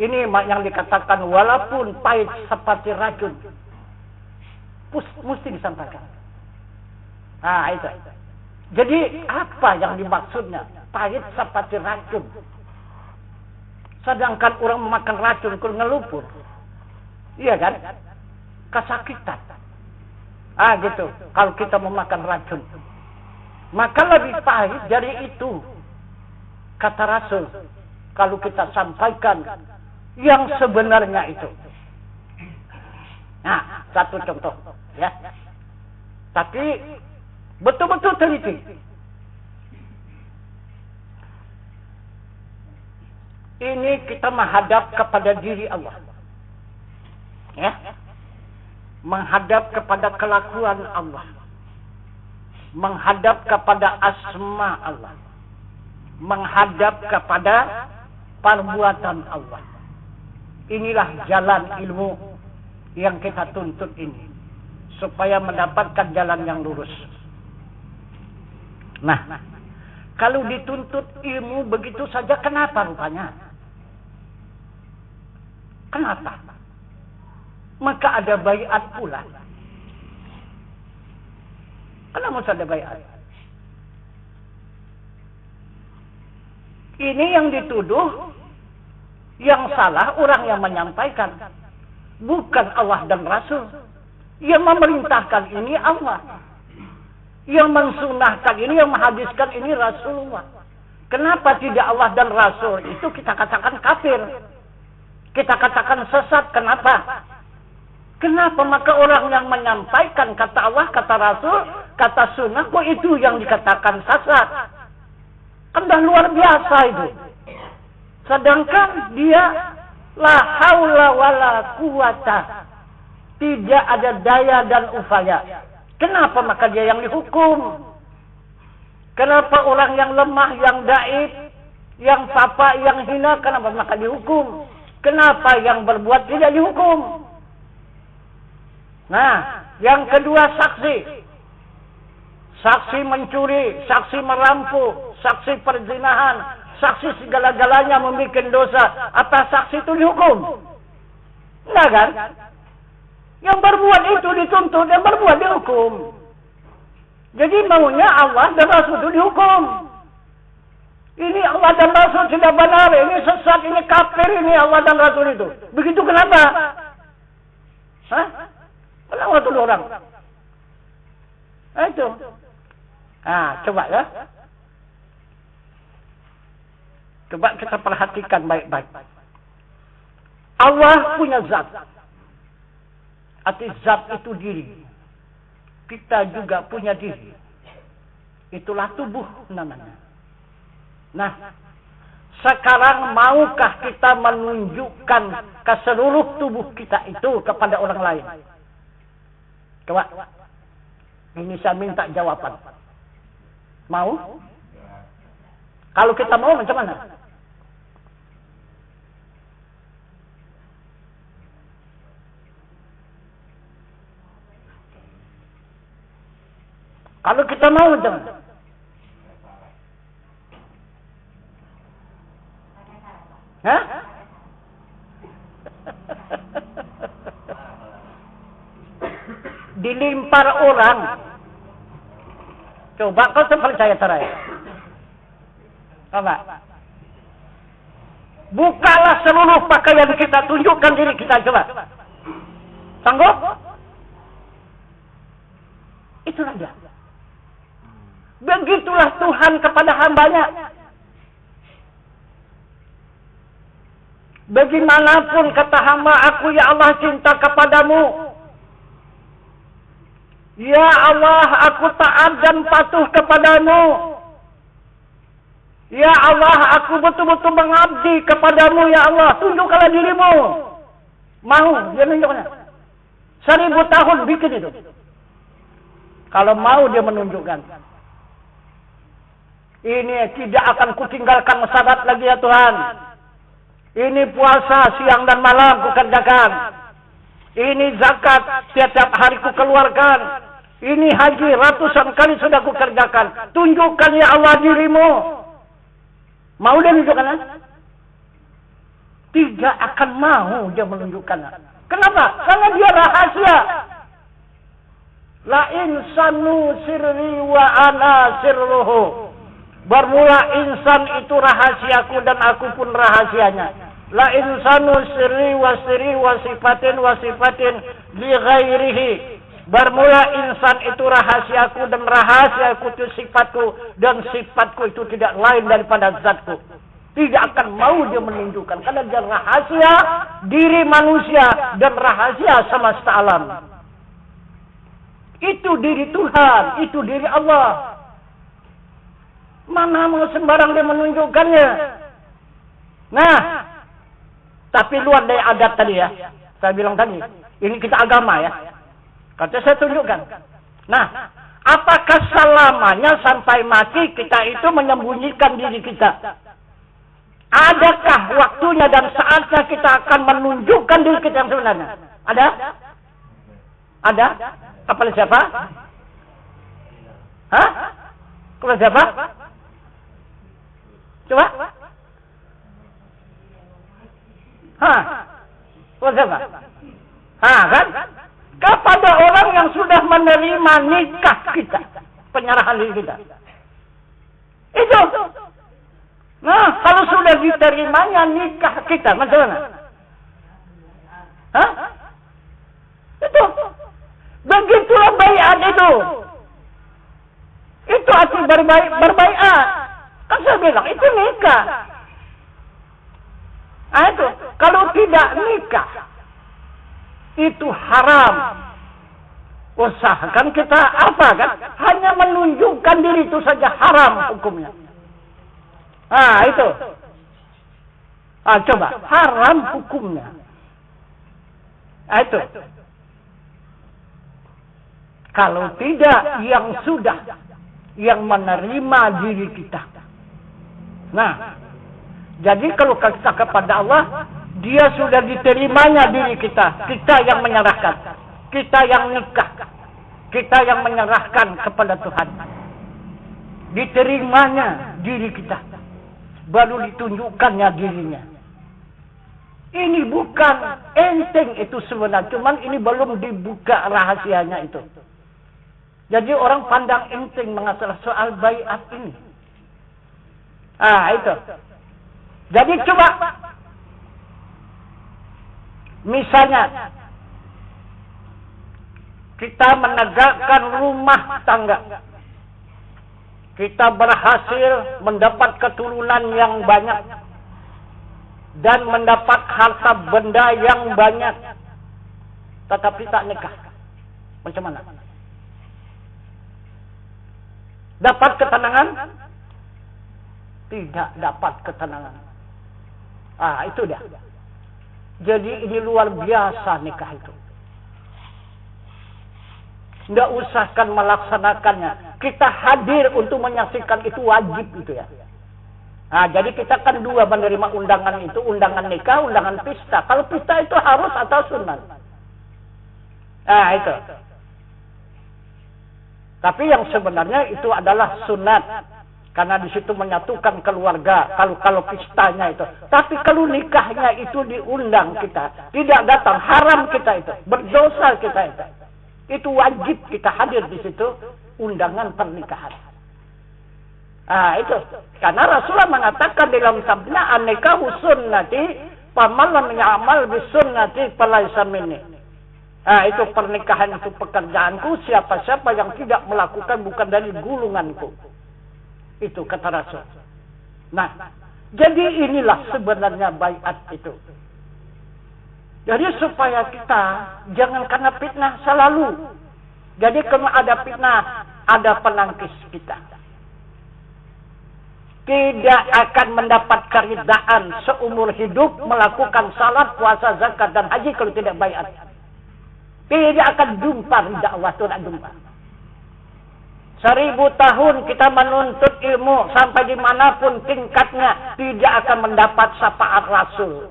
Ini yang dikatakan walaupun pahit seperti racun, mesti disampaikan. Itu. Jadi apa yang dimaksudnya? Pahit seperti racun. Sedangkan orang memakan racun kalau ngelupur. Iya kan? Kesakitan. Gitu. Kalau kita memakan racun. Maka lebih pahit dari itu. Kata Rasul. Kalau kita sampaikan yang sebenarnya itu. Nah, satu contoh. Ya. Tapi betul-betul teliti. Ini kita menghadap kepada diri Allah. Ya. Menghadap kepada kelakuan Allah. Menghadap kepada asma Allah. Menghadap kepada perbuatan Allah. Inilah jalan ilmu yang kita tuntut ini. Supaya mendapatkan jalan yang lurus. Nah, kalau dituntut ilmu begitu saja, kenapa rupanya? Kenapa? Maka ada baiat pula. Kenapa harus ada baiat? Ini yang dituduh, yang salah orang yang menyampaikan. Bukan Allah dan Rasul. Yang memerintahkan ini Allah. Yang mensunahkan ini, yang menghadiskan ini Rasulullah. Kenapa tidak Allah dan Rasul? Itu kita katakan kafir. Kita katakan sesat. Kenapa? Kenapa maka orang yang menyampaikan kata Allah, kata Rasul, kata sunnah, kok itu yang dikatakan sesat? Kan dah luar biasa itu. Sedangkan dia la haula wala quwata. Tidak ada daya dan upaya. Kenapa maka dia yang dihukum? Kenapa orang yang lemah, yang daif, yang papa, yang hina, kenapa maka dihukum? Kenapa yang berbuat tidak dihukum? Nah, yang kedua saksi. Saksi mencuri, saksi merampok, saksi perzinahan, saksi segala-galanya membuat dosa. Atas saksi itu dihukum? Enggak kan? Yang berbuat itu dituntut, yang berbuat dihukum. Jadi maunya Allah dan Rasul itu dihukum. Ini Allah dan Rasul tidak benar, ini sesat, ini kafir, ini Allah dan Rasul itu. Begitu kenapa? Hah? Kenapa tuh orang? Nah, itu. Nah, coba ya. Coba kita perhatikan baik-baik. Allah punya zat. Arti zat itu diri. Kita juga punya diri. Itulah tubuh namanya. Nah, sekarang maukah kita menunjukkan ke seluruh tubuh kita itu kepada orang lain? Coba. Ini saya minta jawaban. Mau? Kalau kita mau macam mana? Kalau kita mau macam mana? Hah? Dilimpar orang. Coba kau percaya terai. Coba. Bukalah seluruh pakaian kita, tunjukkan diri kita, coba. Sanggup? Itulah dia. Begitulah Tuhan kepada hambanya. Bagaimanapun kata hamba aku, ya Allah cinta kepadamu. Ya Allah, aku taat dan patuh kepadamu. Ya Allah, aku betul-betul mengabdi kepadamu, ya Allah. Tunjukkanlah dirimu. Mau, dia menunjukkan. 1000 tahun bikin itu. Kalau mau dia menunjukkan. Ini tidak akan kutinggalkan salat lagi ya Tuhan. Ini puasa siang dan malam kukerjakan. Ini zakat setiap hari kukeluarkan. Ini haji ratusan kali sudah kukerjakan. Tunjukkan ya Allah dirimu. Mau dia menunjukkan? Tidak akan mau dia menunjukkan. Kenapa? Karena dia rahasia. La insanu sirri wa ana sirruhu. Bermula insan itu rahasiaku dan aku pun rahasianya. La insanu sirri wa sifatin li ghairihi. Bermula insan itu rahasiaku dan rahasiaku itu sifatku dan sifatku itu tidak lain daripada zatku. Tidak akan mau dia menunjukkan karena dia rahasia diri manusia dan rahasia semesta alam. Itu diri Tuhan, itu diri Allah. Mana mau sembarang dia menunjukkannya. Nah, tapi luar dari adat tadi ya. Saya bilang tadi, ini kita agama ya. Kata saya tunjukkan. Nah, apakah selamanya sampai mati kita itu menyembunyikan diri kita? Adakah waktunya dan saatnya kita akan menunjukkan diri kita yang sebenarnya? Ada? Ada? Kepada siapa? Hah? Kepada siapa? Coba? Hah? Kepada siapa? Hah, kan? Kepada orang yang sudah menerima nikah kita. Penyerahan diri kita. Itu. Nah, kalau sudah diterimanya nikah kita, macam mana? Hah? Itu. Begitulah baiat itu. Itu arti berbaiat. Kan saya bilang itu nikah. Nah, itu kalau tidak nikah itu haram. Usahakan kita apa kan? Hanya menunjukkan diri itu saja haram hukumnya. Ah itu. Coba haram hukumnya. Itu. Kalau tidak yang sudah yang menerima diri kita. Nah, jadi kalau kita kepada Allah, dia sudah diterimanya diri kita. Kita yang menyerahkan. Kita yang nikah. Kita yang menyerahkan kepada Tuhan. Diterimanya diri kita. Baru ditunjukkannya dirinya. Ini bukan enteng itu sebenarnya. Cuman ini belum dibuka rahasianya itu. Jadi orang pandang enteng mengasal soal baiat ini. Itu. Jadi coba. Misalnya. Kita menegakkan rumah tangga. Kita berhasil mendapat keturunan yang banyak. Dan mendapat harta benda yang banyak. Tetapi tak nikah. Macam mana? Dapat ketenangan? Tidak dapat ketenangan. Itu dia. Jadi ini luar biasa nikah itu. Tidak usahkan melaksanakannya. Kita hadir untuk menyaksikan itu wajib itu ya. Jadi kita kan dua menerima undangan itu. Undangan nikah, undangan pesta. Kalau pesta itu harus atau sunat? Itu. Tapi yang sebenarnya itu adalah sunat. Karena di situ menyatukan keluarga. Kalau pestanya itu. Tapi kalau nikahnya itu diundang kita. Tidak datang. Haram kita itu. Berdosa kita itu. Itu wajib kita hadir di situ. Undangan pernikahan. Itu. Karena Rasulullah mengatakan dalam sabda. An-nikahu sunnati. Faman lam ya'mal bisunnati falaysa minni. Itu pernikahan itu pekerjaanku. Siapa-siapa yang tidak melakukan bukan dari gulunganku. Itu kata Rasul. Nah, jadi inilah sebenarnya baiat itu. Jadi supaya kita jangan kena fitnah selalu. Jadi kalau ada fitnah, ada penangkis kita. Tidak akan mendapat keridaan seumur hidup melakukan salat, puasa, zakat dan haji kalau tidak baiat. Tidak akan jumpa ridha Allah, tidak jumpa. 1000 tahun kita menuntut ilmu sampai dimanapun tingkatnya tidak akan mendapat syafaat Rasul.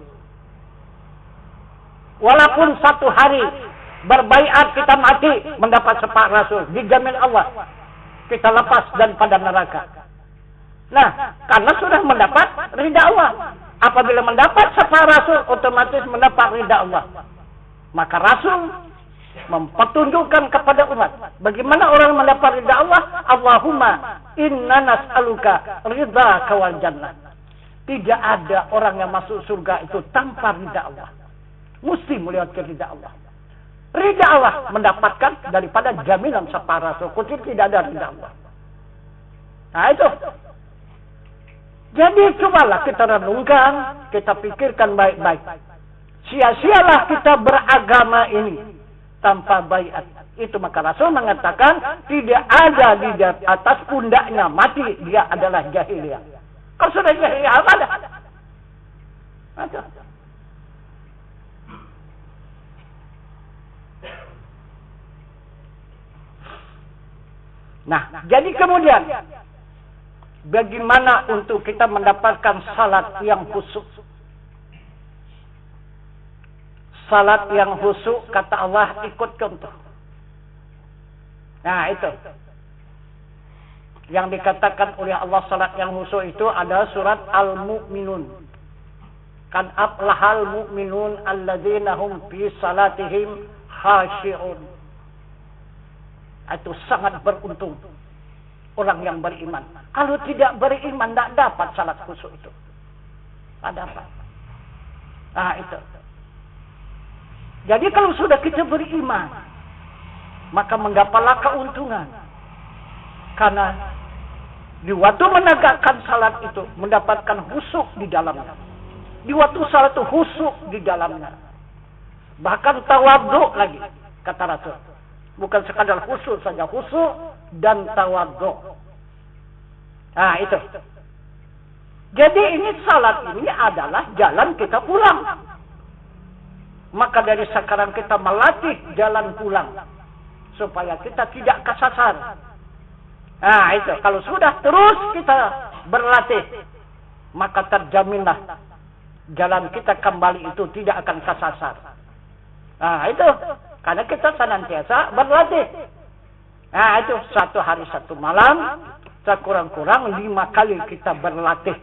Walaupun 1 hari berbaiat kita mati mendapat syafaat Rasul, dijamin Allah kita lepas daripada neraka. Nah, karena sudah mendapat ridha Allah. Apabila mendapat syafaat Rasul, otomatis mendapat ridha Allah. Maka Rasul mempertunjukkan kepada umat bagaimana orang mendapat ridha Allah. Allahumma inna nas'aluka ridhaka wal jannah. Tidak ada orang yang masuk surga itu tanpa ridha Allah. Mesti melihat ridha Allah. Ridha Allah mendapatkan daripada jaminan syafaat Rasul. Kalau tidak ada ridha Allah. Itu. Jadi cobalah kita renungkan, kita pikirkan baik-baik. Sia-sialah kita beragama ini tanpa baiat. Itu maka Rasul mengatakan tidak ada di atas pundaknya mati dia adalah jahiliyah. Kalau sudah jahiliyah apa ada? Ada. Nah, jadi kemudian bagaimana untuk kita mendapatkan salat yang khusyuk? Salat yang khusyuk kata Allah ikut contoh. Nah itu. Yang dikatakan oleh Allah salat yang khusyuk itu ada surat Al-Mu'minun. Kan aflahal mu'minun alladzina hum fi salatihim khashi'un. Itu sangat beruntung orang yang beriman. Kalau tidak beriman tidak dapat salat khusyuk itu. Tak dapat. Nah itu. Jadi kalau sudah kita beriman, maka menggapalah keuntungan. Karena di waktu menegakkan salat itu mendapatkan khusyuk di dalamnya. Di waktu salat itu khusyuk di dalamnya. Bahkan tawadhu lagi, kata Rasul. Bukan sekadar khusyuk saja, khusyuk dan tawadhu. Nah, itu. Jadi ini salat ini adalah jalan kita pulang. Maka dari sekarang kita melatih jalan pulang. Supaya kita tidak kesasar. Nah, itu. Kalau sudah terus kita berlatih, maka terjaminlah jalan kita kembali itu tidak akan kesasar. Nah, itu. Karena kita senantiasa berlatih. Nah, itu 1 hari 1 malam, sekurang-kurang 5 kali kita berlatih.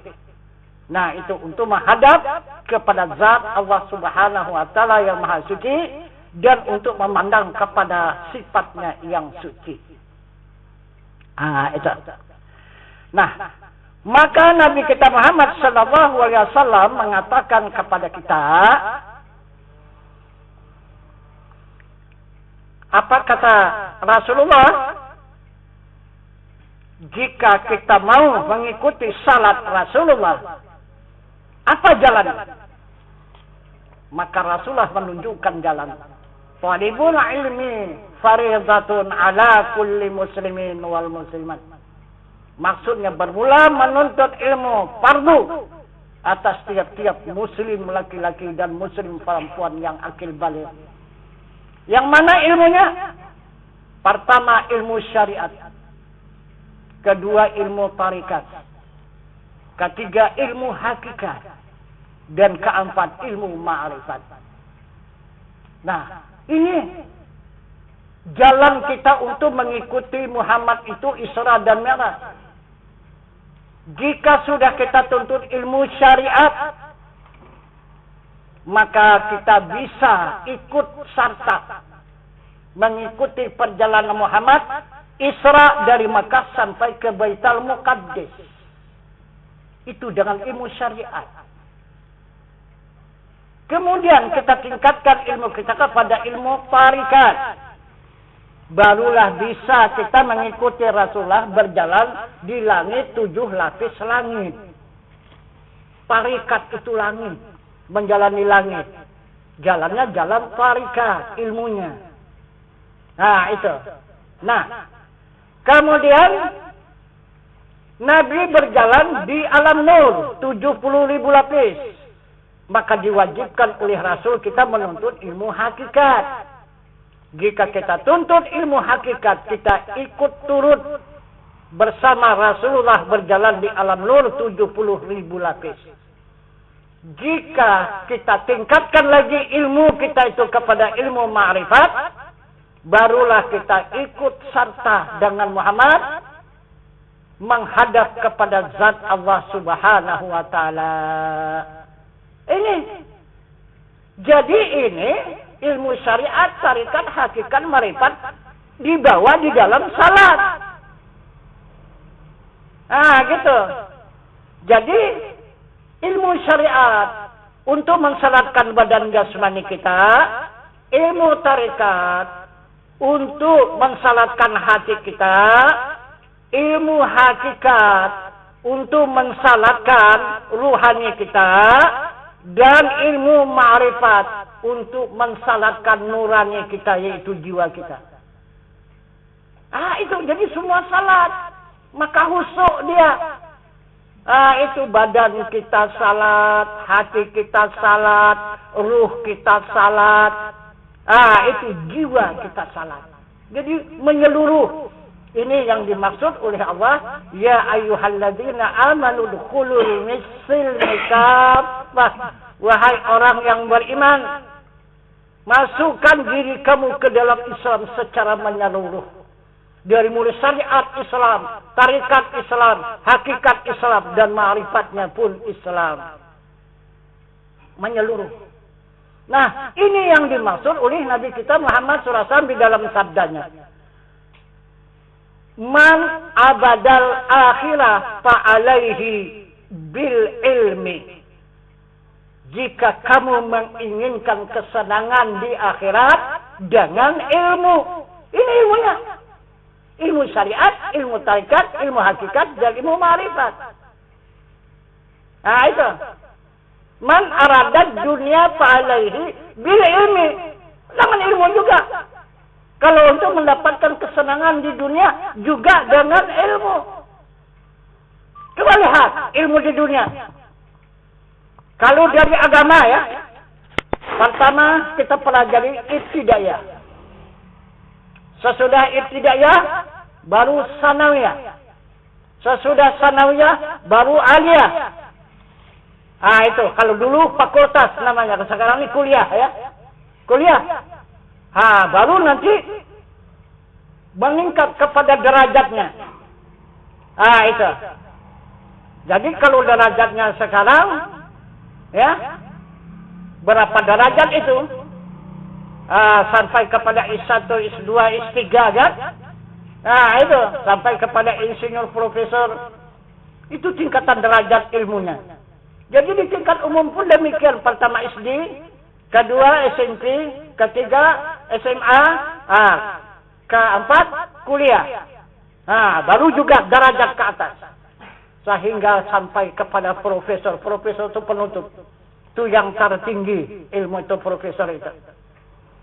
Nah, itu untuk menghadap kepada zat Allah Subhanahu wa Ta'ala yang Maha Suci dan untuk memandang kepada sifatnya yang suci. Ah, itu. Nah, maka Nabi kita Muhammad sallallahu alaihi wasallam mengatakan kepada kita, apa kata Rasulullah? Jika kita mau mengikuti salat Rasulullah, apa jalan? Maka Rasulullah menunjukkan jalan. Talibul ilmi faridatun ala kulli muslimin wal muslimat. Maksudnya bermula menuntut ilmu fardu atas tiap-tiap muslim laki-laki dan muslim perempuan yang akil balik. Yang mana ilmunya? Pertama ilmu syariat. Kedua ilmu tarikat. Ketiga ilmu hakikat. Dan keempat ilmu ma'rifat. Nah, ini jalan kita untuk mengikuti Muhammad itu Isra dan Mi'raj. Jika sudah kita tuntut ilmu syariat, maka kita bisa ikut serta mengikuti perjalanan Muhammad Isra dari Makkah sampai ke Baitul Muqaddas. Itu dengan ilmu syariat. Kemudian kita tingkatkan ilmu kita kepada ilmu tarikat. Barulah bisa kita mengikuti Rasulullah berjalan di langit 7 lapis langit. Tarikat itu langit, menjalani langit. Jalannya jalan tarikat, ilmunya. Nah, itu. Nah, kemudian Nabi berjalan di alam nur 70.000 lapis. Maka diwajibkan oleh Rasul kita menuntut ilmu hakikat. Jika kita tuntut ilmu hakikat, kita ikut turut bersama Rasulullah berjalan di alam nur 70.000 lapis. Jika kita tingkatkan lagi ilmu kita itu kepada ilmu ma'rifat, barulah kita ikut serta dengan Muhammad menghadap kepada zat Allah Subhanahu wa Ta'ala. Ini. Jadi ini ilmu syariat, tarikat, hakikat, ma'rifat dibawa di dalam salat. Ah, gitu. Jadi ilmu syariat untuk mensalatkan badan jasmani kita, ilmu tarikat untuk mensalatkan hati kita, ilmu hakikat untuk mensalatkan ruhani kita, dan ilmu ma'rifat untuk mensalatkan nurani kita, yaitu jiwa kita. Ah, itu jadi semua salat, maka khusyuk dia. Ah, itu badan kita salat, hati kita salat, ruh kita salat. Ah, itu jiwa kita salat. Jadi menyeluruh. Ini yang dimaksud oleh Allah, ya ayyuhalladzina amanu dkhulul silmi kaffah. Wahai orang yang beriman, masukkan diri kamu ke dalam Islam secara menyeluruh. Dari mulai syariat Islam, tarikat Islam, hakikat Islam, dan ma'rifatnya pun Islam. Menyeluruh. Nah, ini yang dimaksud oleh Nabi kita Muhammad SAW di dalam sabdanya. Man abadal akhirah fa'alaihi bil ilmi. Jika kamu menginginkan kesenangan di akhirat dengan ilmu. Ini ilmunya. Ilmu syariat, ilmu tarekat, ilmu hakikat, dan ilmu ma'rifat. Nah itu. Man aradat dunia fa'alaihi bil ilmi. Dengan ilmu juga. Kalau untuk mendapatkan kesenangan di dunia, juga dengan ilmu. Coba lihat ilmu di dunia. Kalau dari agama ya, pertama kita pelajari ibtidaiyah. Sesudah ibtidaiyah, baru sanawiyah. Sesudah sanawiyah, baru aliyah. Ah itu, kalau dulu fakultas namanya, sekarang ini kuliah ya. Kuliah. Baru nanti meningkat kepada derajatnya. Itu. Jadi kalau derajatnya sekarang, ya, berapa derajat itu? Sampai kepada S1, S2, S3 kan? Itu sampai kepada insinyur profesor. Itu tingkatan derajat ilmunya. Jadi di tingkat umum pun demikian. Pertama SD, kedua SMP, ketiga SMA, keempat kuliah. Baru juga derajat ke atas. Sehingga sampai kepada profesor. Profesor itu penutup. Itu yang tertinggi ilmu itu profesor itu.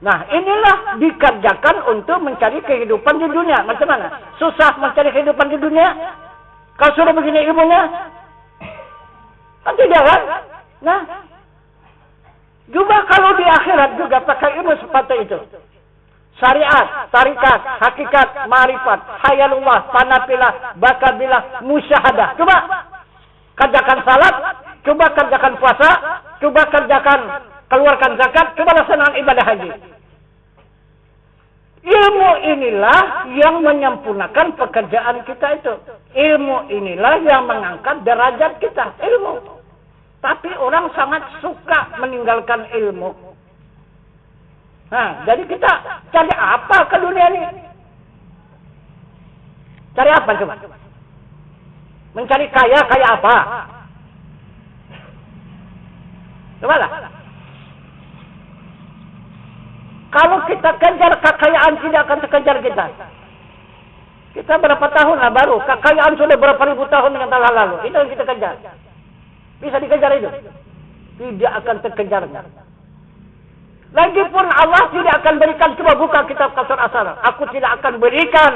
Nah inilah dikerjakan untuk mencari kehidupan di dunia. Macam mana? Susah mencari kehidupan di dunia? Kalau suruh begini ilmunya? Kan tidak kan? Nah, juga kalau di akhirat juga pakai ilmu seperti itu. Syariat, tarikat, hakikat, ma'rifat, hayalullah, panapilah, bakabilah, musyahadah. Coba kerjakan salat, coba kerjakan puasa, coba kerjakan keluarkan zakat, coba laksanakan ibadah haji. Ilmu inilah yang menyempurnakan pekerjaan kita itu. Ilmu inilah yang mengangkat derajat kita. Ilmu. Tapi orang sangat suka meninggalkan ilmu. Jadi kita cari apa ke dunia ini? Cari apa coba? Mencari kaya apa? Coba lah. Kalau kita kejar kekayaan tidak akan terkejar kita. Kita berapa tahun lah baru. Kekayaan sudah berapa ribu tahun dengan tahun lalu. Itu yang kita kejar. Bisa dikejar itu? Tidak akan terkejarnya. Lagipun Allah tidak akan berikan. Coba buka kitab Qasar Asar. Aku tidak akan berikan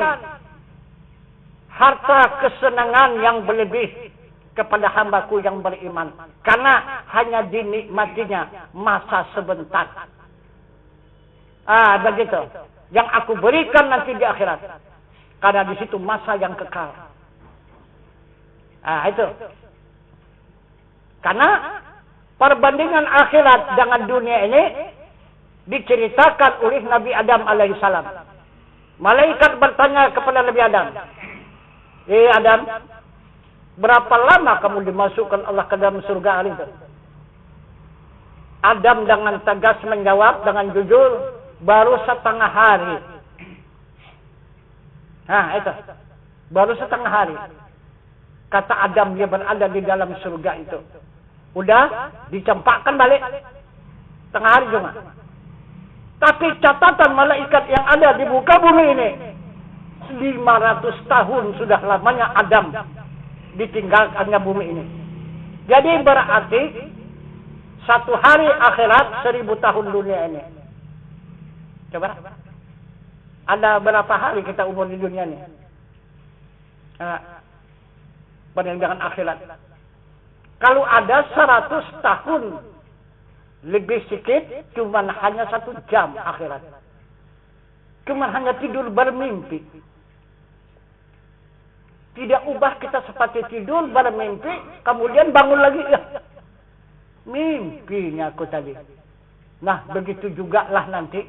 harta kesenangan yang berlebih kepada hambaku yang beriman. Karena hanya dinikmatinya masa sebentar. Begitu. Yang aku berikan nanti di akhirat. Karena di situ masa yang kekal. Itu. Karena perbandingan akhirat dengan dunia ini diceritakan oleh Nabi Adam alaihissalam. Malaikat bertanya kepada Nabi Adam, Adam, berapa lama kamu dimasukkan Allah ke dalam surga hari itu? Adam dengan tegas menjawab dengan jujur, baru setengah hari. Itu. Baru setengah hari. Kata Adam dia berada di dalam surga itu. Udah dicampakkan balik. Setengah hari cuma. Tapi catatan malaikat yang ada di muka bumi ini. 500 tahun sudah lamanya Adam ditinggalkannya bumi ini. Jadi berarti satu hari akhirat 1000 tahun dunia ini. Coba. Ada berapa hari kita umur di dunia ini? Perbandingan akhirat. Kalau ada 100 tahun lebih sedikit, cuma hanya 1 jam akhirat. Cuma hanya tidur bermimpi. Tidak ubah kita seperti tidur bermimpi, kemudian bangun lagi. Ya, mimpinya aku tadi. Nah, begitu juga lah nanti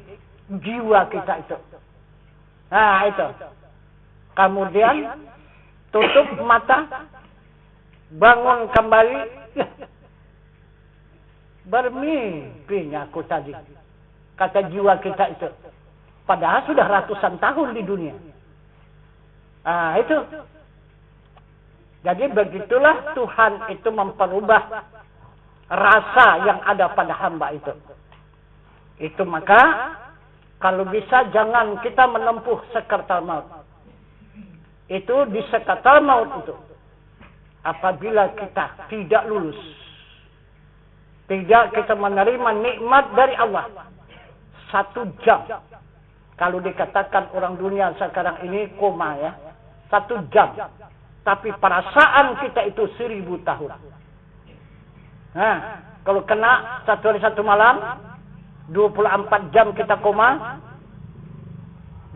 jiwa kita itu. Itu. Kemudian tutup mata, bangun kembali, bermimpinya aku tadi. Kata jiwa kita itu. Padahal sudah ratusan tahun di dunia. Itu. Jadi begitulah Tuhan itu memperubah rasa yang ada pada hamba itu. Itu maka Kalau bisa jangan kita menempuh sekaratul maut. Itu di sekaratul maut itu. Apabila kita tidak lulus. Tidak kita menerima nikmat dari Allah. 1 jam. Kalau dikatakan orang dunia sekarang ini koma ya. 1 jam. Tapi perasaan kita itu 1000 tahun. Nah, kalau kena 1 hari 1 malam, 24 jam kita koma,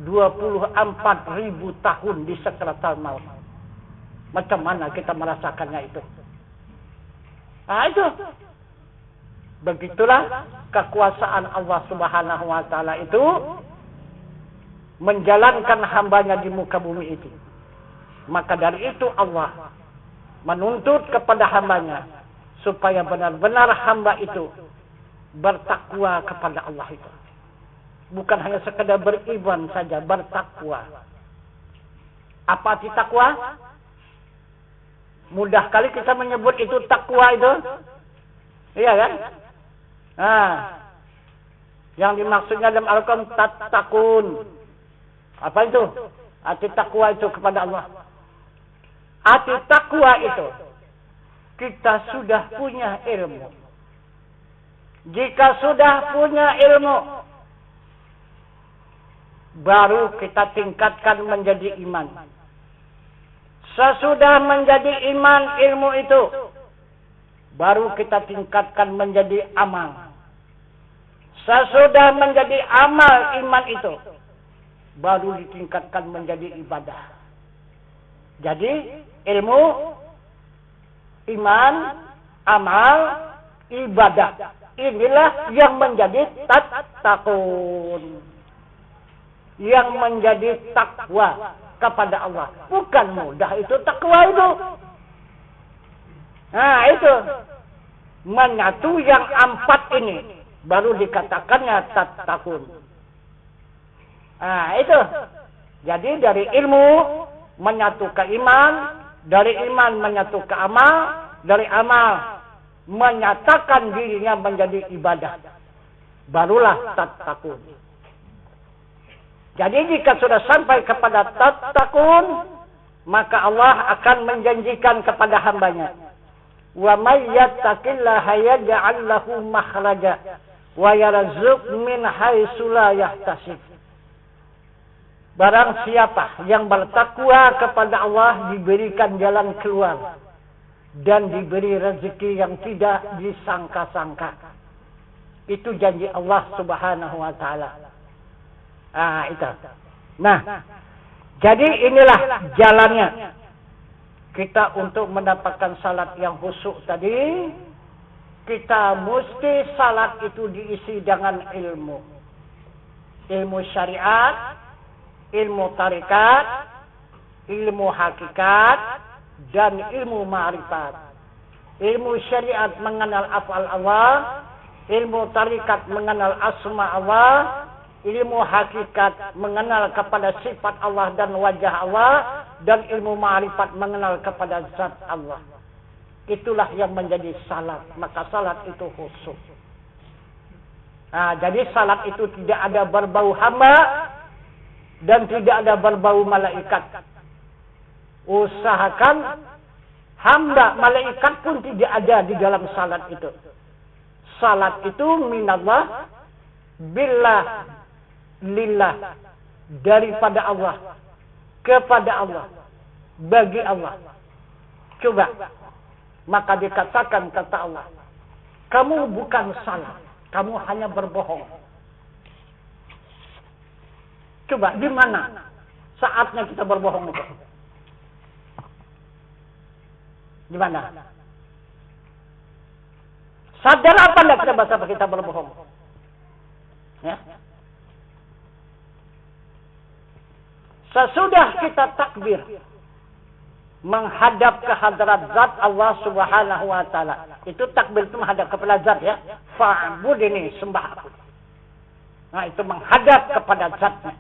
24.000 tahun di sakaratul maut. Macam mana kita merasakannya itu? Nah itu. Begitulah kekuasaan Allah Subhanahu wa Ta'ala itu menjalankan hambanya di muka bumi itu. Maka dari itu Allah menuntut kepada hambanya supaya benar-benar hamba itu bertakwa kepada Allah itu. Bukan hanya sekedar beriman saja, bertakwa. Apa arti takwa? Mudah kali kita menyebut itu takwa itu. Iya kan? Nah, yang dimaksudnya dalam Al-Quran tattaqun. Apa itu? Arti takwa itu kepada Allah. Arti takwa itu kita sudah punya ilmu. Jika sudah punya ilmu, baru kita tingkatkan menjadi iman. Sesudah menjadi iman ilmu itu, baru kita tingkatkan menjadi amal. Sesudah menjadi amal iman itu, baru ditingkatkan menjadi ibadah. Jadi ilmu, iman, amal, ibadah. Inilah yang menjadi tattaqun. Yang menjadi takwa kepada Allah. Bukan mudah itu takwa itu. Nah itu. Menyatu yang 4 ini. Baru dikatakannya tattaqun. Nah itu. Jadi dari ilmu menyatu ke iman. Dari iman menyatu ke amal. Dari amal menyatakan dirinya menjadi ibadah. Barulah tattaqun. Jadi jika sudah sampai kepada tattaqun, maka Allah akan menjanjikan kepada hambanya, wa may yattaqillaha yaj'al lahu makhraja wa yarzuq min haitsu la yahtasib. Barang siapa yang bertakwa kepada Allah diberikan jalan keluar dan diberi rezeki yang tidak disangka-sangka. Itu janji Allah Subhanahu wa Ta'ala. Ah itu. Nah, jadi inilah jalannya kita untuk mendapatkan salat yang khusyuk tadi. Kita mesti salat itu diisi dengan ilmu. Ilmu syariat, ilmu tarikat, ilmu hakikat, dan ilmu ma'rifat. Ilmu syariat mengenal af'al Allah, ilmu tarikat mengenal asma Allah, ilmu hakikat mengenal kepada sifat Allah dan wajah Allah, dan ilmu ma'rifat mengenal kepada zat Allah. Itulah yang menjadi salat. Maka salat itu khusyuk. Nah, jadi salat itu tidak ada berbau hamba dan tidak ada berbau malaikat. Usahakan hamba, malaikat pun tidak ada di dalam salat itu. Salat itu minallah, billah, lillah, daripada Allah, kepada Allah, bagi Allah. Coba, maka dikatakan kata Allah, kamu bukan salah, kamu hanya berbohong. Coba, di mana saatnya kita berbohong itu? Di mana? Sadar apa enggak kita bahasa kita berbohong? Ya. Sesudah kita takbir menghadap ke hadrat zat Allah Subhanahu wa Ta'ala. Itu takbir itu menghadap kepada zat ya. Fa'bud ini sembah aku. Nah itu menghadap kepada zatnya.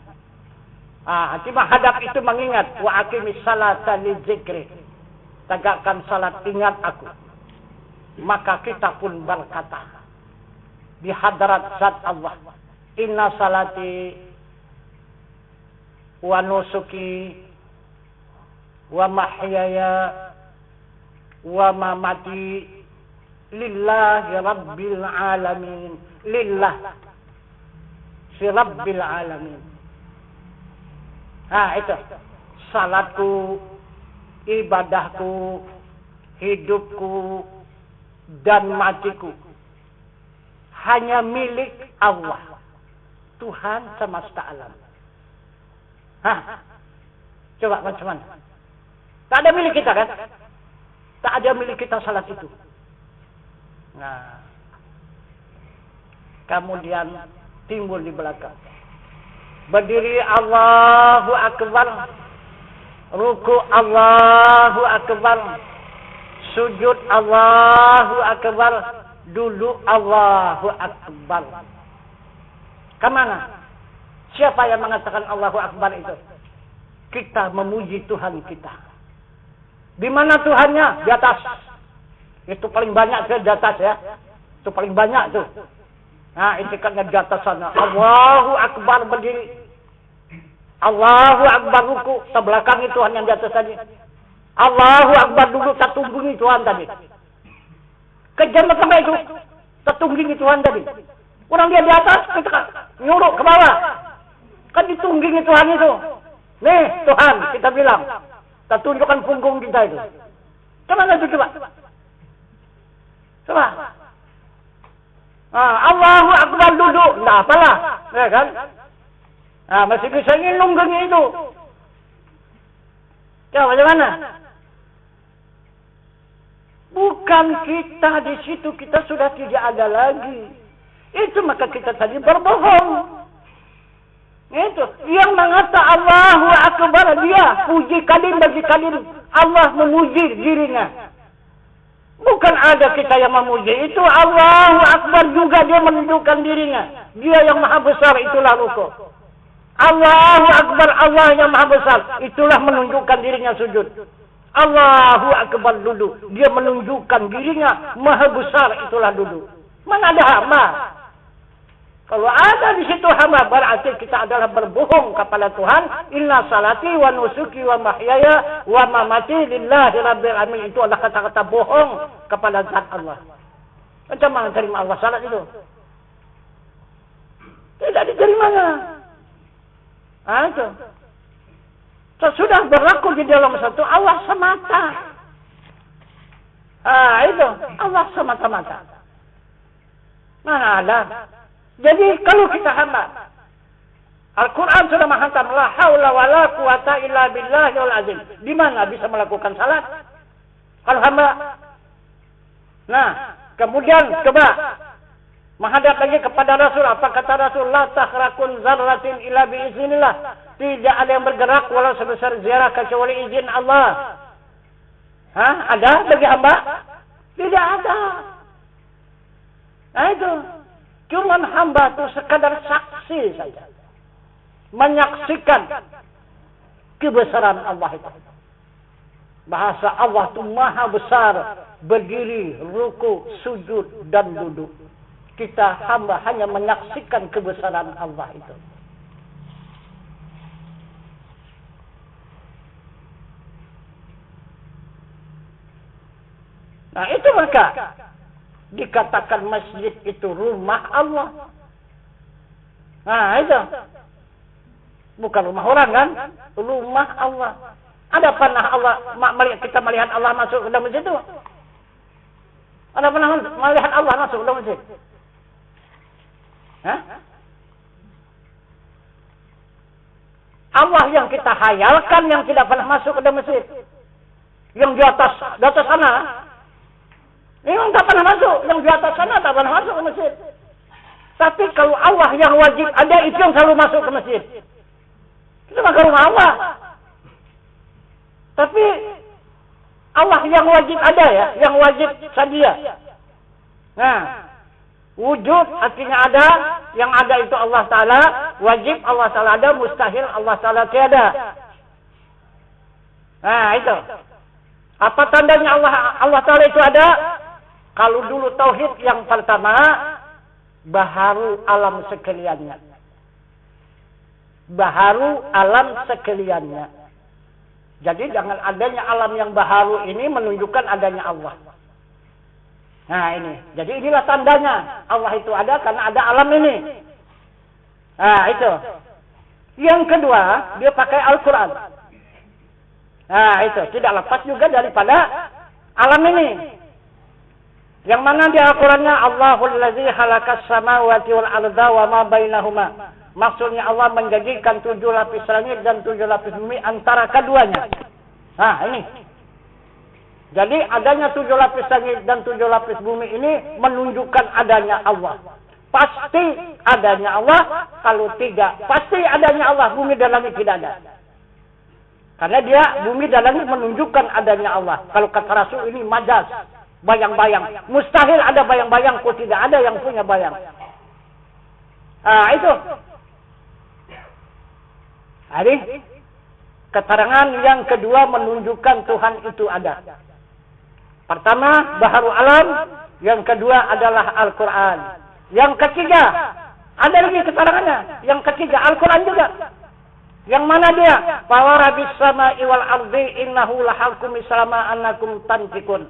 Nanti menghadap itu mengingat wa aqimis salata li dzikri. Tegakkan salat ingat aku. Maka kita pun berkata di hadrat zat Allah, Inna salati wa nusuki wa mahyaya wa mamati lillahi rabbil alamin. Lillah si rabbil alamin. Itu salatku, ibadahku, hidupku dan matiku hanya milik Allah, Tuhan semesta alam. Coba macam mana? Tak ada milik kita kan? Tak ada milik kita salat itu. Nah, kemudian timbul di belakang. Berdiri Allahu Akbar, ruku Allahu Akbar, sujud Allahu Akbar, duduk Allahu Akbar. Kemana? Siapa yang mengatakan Allahu Akbar itu? Kita memuji Tuhan kita. Di mana Tuhannya? Di atas. Itu paling banyak di atas ya. Itu paling banyak tuh. Nah, intikatnya di atas sana. Allahu Akbar berdiri. Allahu Akbar ruku. Sebelakangi Tuhan yang di atas tadi. Allahu Akbar duduk. Tertunggungi Tuhan tadi. Kejam sampai itu. Tertunggungi Tuhan tadi. Orang dia di atas. Kita nyuruh ke bawah. Kan ditunggingi Tuhan itu. Nih Tuhan kita bilang. Kita tunjukkan punggung kita itu. Kemana itu coba? Coba. Allahu Akbar duduk. Nah apalah. Ya kan? Masih bisa nunggunya itu. Coba bagaimana? Bukan kita di situ. Kita sudah tidak ada lagi. Itu maka kita tadi berbohong. Itu yang mengata Allahu Akbar, dia puji kalim bagi kalim. Allah memuji dirinya. Bukan ada kita yang memuji. Itu Allahu Akbar juga dia menunjukkan dirinya. Dia yang maha besar, itulah ruku. Allahu Akbar, Allah yang maha besar, itulah menunjukkan dirinya sujud. Allahu Akbar duduk, dia menunjukkan dirinya maha besar, itulah duduk. Mana ada hamba? Kalau ada di situ hamba, berarti kita adalah berbohong kepada Tuhan. Inna salati wa nusuki wa mahyaya wa mamati lillahi rabbil alamin. Itu adalah kata-kata bohong kepada zat Allah. Macam mana terima Allah salat itu? Tidak diterimanya. Itu. Sudah berlaku di dalam satu Allah semata. Itu Allah semata-mata. Mana ada? Jadi kalau kita hamba, Al-Quran sudah menghantam la haula wala quwata illa billahil azim. Di mana bisa melakukan salat? Kalau hamba. Nah, kemudian coba menghadap lagi kepada Rasul. Apa kata Rasul? La tahrakun zarratin illa biiznillah. Tidak ada yang bergerak walau sebesar ziarah kecuali izin Allah. Ada bagi hamba? Tidak ada. Nah itu. Cuma hamba itu sekadar saksi saja. Menyaksikan kebesaran Allah itu. Bahasa Allah itu maha besar. Berdiri, ruku, sujud, dan duduk. Kita hamba hanya menyaksikan kebesaran Allah itu. Nah itu maka dikatakan masjid itu rumah Allah. Nah itu. Bukan rumah orang kan? Rumah Allah. Ada pernah kita melihat Allah masuk ke dalam masjid itu? Ada pernah melihat Allah masuk ke dalam masjid? Allah yang kita hayalkan yang tidak pernah masuk ke dalam masjid. Yang di atas sana. Memang tak pernah masuk. Yang di atas sana tak pernah masuk ke masjid. Tapi kalau Allah yang wajib ada, itu yang selalu masuk ke masjid. Itu maka rumah Allah. Tapi Allah yang wajib ada ya. Yang wajib sadia. Nah. Wujud artinya ada. Yang ada itu Allah Ta'ala. Wajib Allah Ta'ala ada. Mustahil Allah Ta'ala tiada. Nah itu. Apa tandanya Allah Ta'ala itu ada? Kalau dulu tauhid yang pertama, baharu alam sekaliannya. Baharu alam sekaliannya. Jadi dengan adanya alam yang baharu ini menunjukkan adanya Allah. Nah ini. Jadi inilah tandanya Allah itu ada karena ada alam ini. Nah itu. Yang kedua, dia pakai Al-Quran. Nah itu. Tidak lepas juga daripada alam ini. Yang mana di Al-Qurannya Allahul ladzi khalaqas samawati wal arda wa ma bainahuma. Maksudnya Allah menjadikan 7 lapis langit dan 7 lapis bumi antara keduanya. Nah ini. Jadi adanya 7 lapis langit dan 7 lapis bumi ini menunjukkan adanya Allah. Pasti adanya Allah. Kalau tidak, pasti adanya Allah. Bumi dan langit tidak ada. Karena dia bumi dan langit menunjukkan adanya Allah. Kalau kata Rasul ini majaz. Bayang-bayang. Mustahil ada bayang-bayang. Kok tidak ada yang punya bayang. Nah itu. Jadi, keterangan yang kedua menunjukkan Tuhan itu ada. Pertama, baharu alam. Yang kedua adalah Al-Quran. Yang ketiga, ada lagi keterangannya. Yang ketiga, Al-Quran juga. Yang mana dia? Fawarabis sama'i wal ardi innahu lahakum islama annakum tantikun.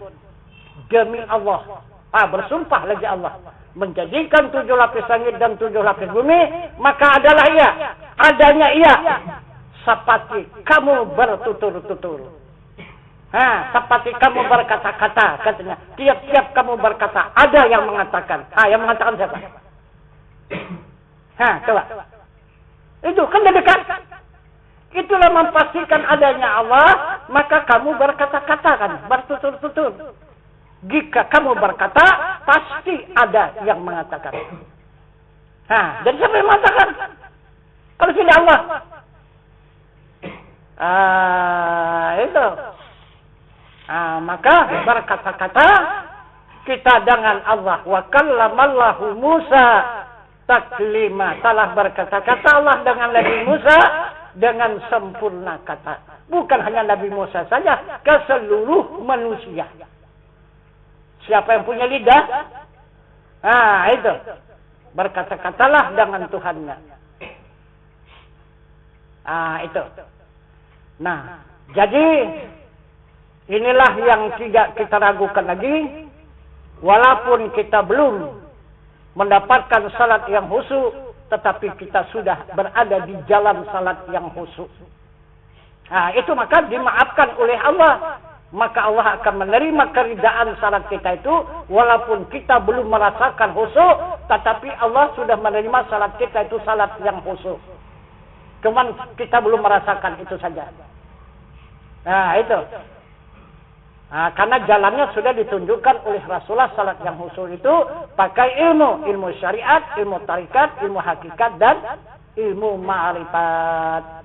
Demi Allah. Bersumpah lagi Allah. Menjadikan 7 lapis langit dan 7 lapis bumi, maka adalah ia. Adanya ia. Seperti kamu bertutur-tutur. Seperti kamu berkata-kata, katanya. Tiap-tiap kamu berkata, ada yang mengatakan. Yang mengatakan siapa? Coba. Itu kan dekat. Itulah memastikan adanya Allah, maka kamu berkata-kata kan, bertutur-tutur. Jika kamu berkata, pasti ada yang mengatakan. Dan siapa yang mengatakan? Kalau tidak Allah. Itu. Maka berkata-kata kita dengan Allah. Wa kallamallahu Musa taklima. Telah berkata-kata Allah dengan Nabi Musa dengan sempurna kata. Bukan hanya Nabi Musa saja, ke seluruh manusia. Siapa yang punya lidah? Itu. Berkata-katalah dengan Tuhannya. Itu. Nah, jadi inilah yang tidak kita ragukan lagi. Walaupun kita belum mendapatkan salat yang khusyuk, tetapi kita sudah berada di jalan salat yang khusyuk. Itu maka dimaafkan oleh Allah. Maka Allah akan menerima keridaan salat kita itu. Walaupun kita belum merasakan khusyuk, tetapi Allah sudah menerima salat kita itu salat yang khusyuk. Cuman kita belum merasakan itu saja. Itu. Karena jalannya sudah ditunjukkan oleh Rasulullah salat yang khusyuk itu pakai ilmu syariat, ilmu tarikat, ilmu hakikat dan ilmu ma'rifat.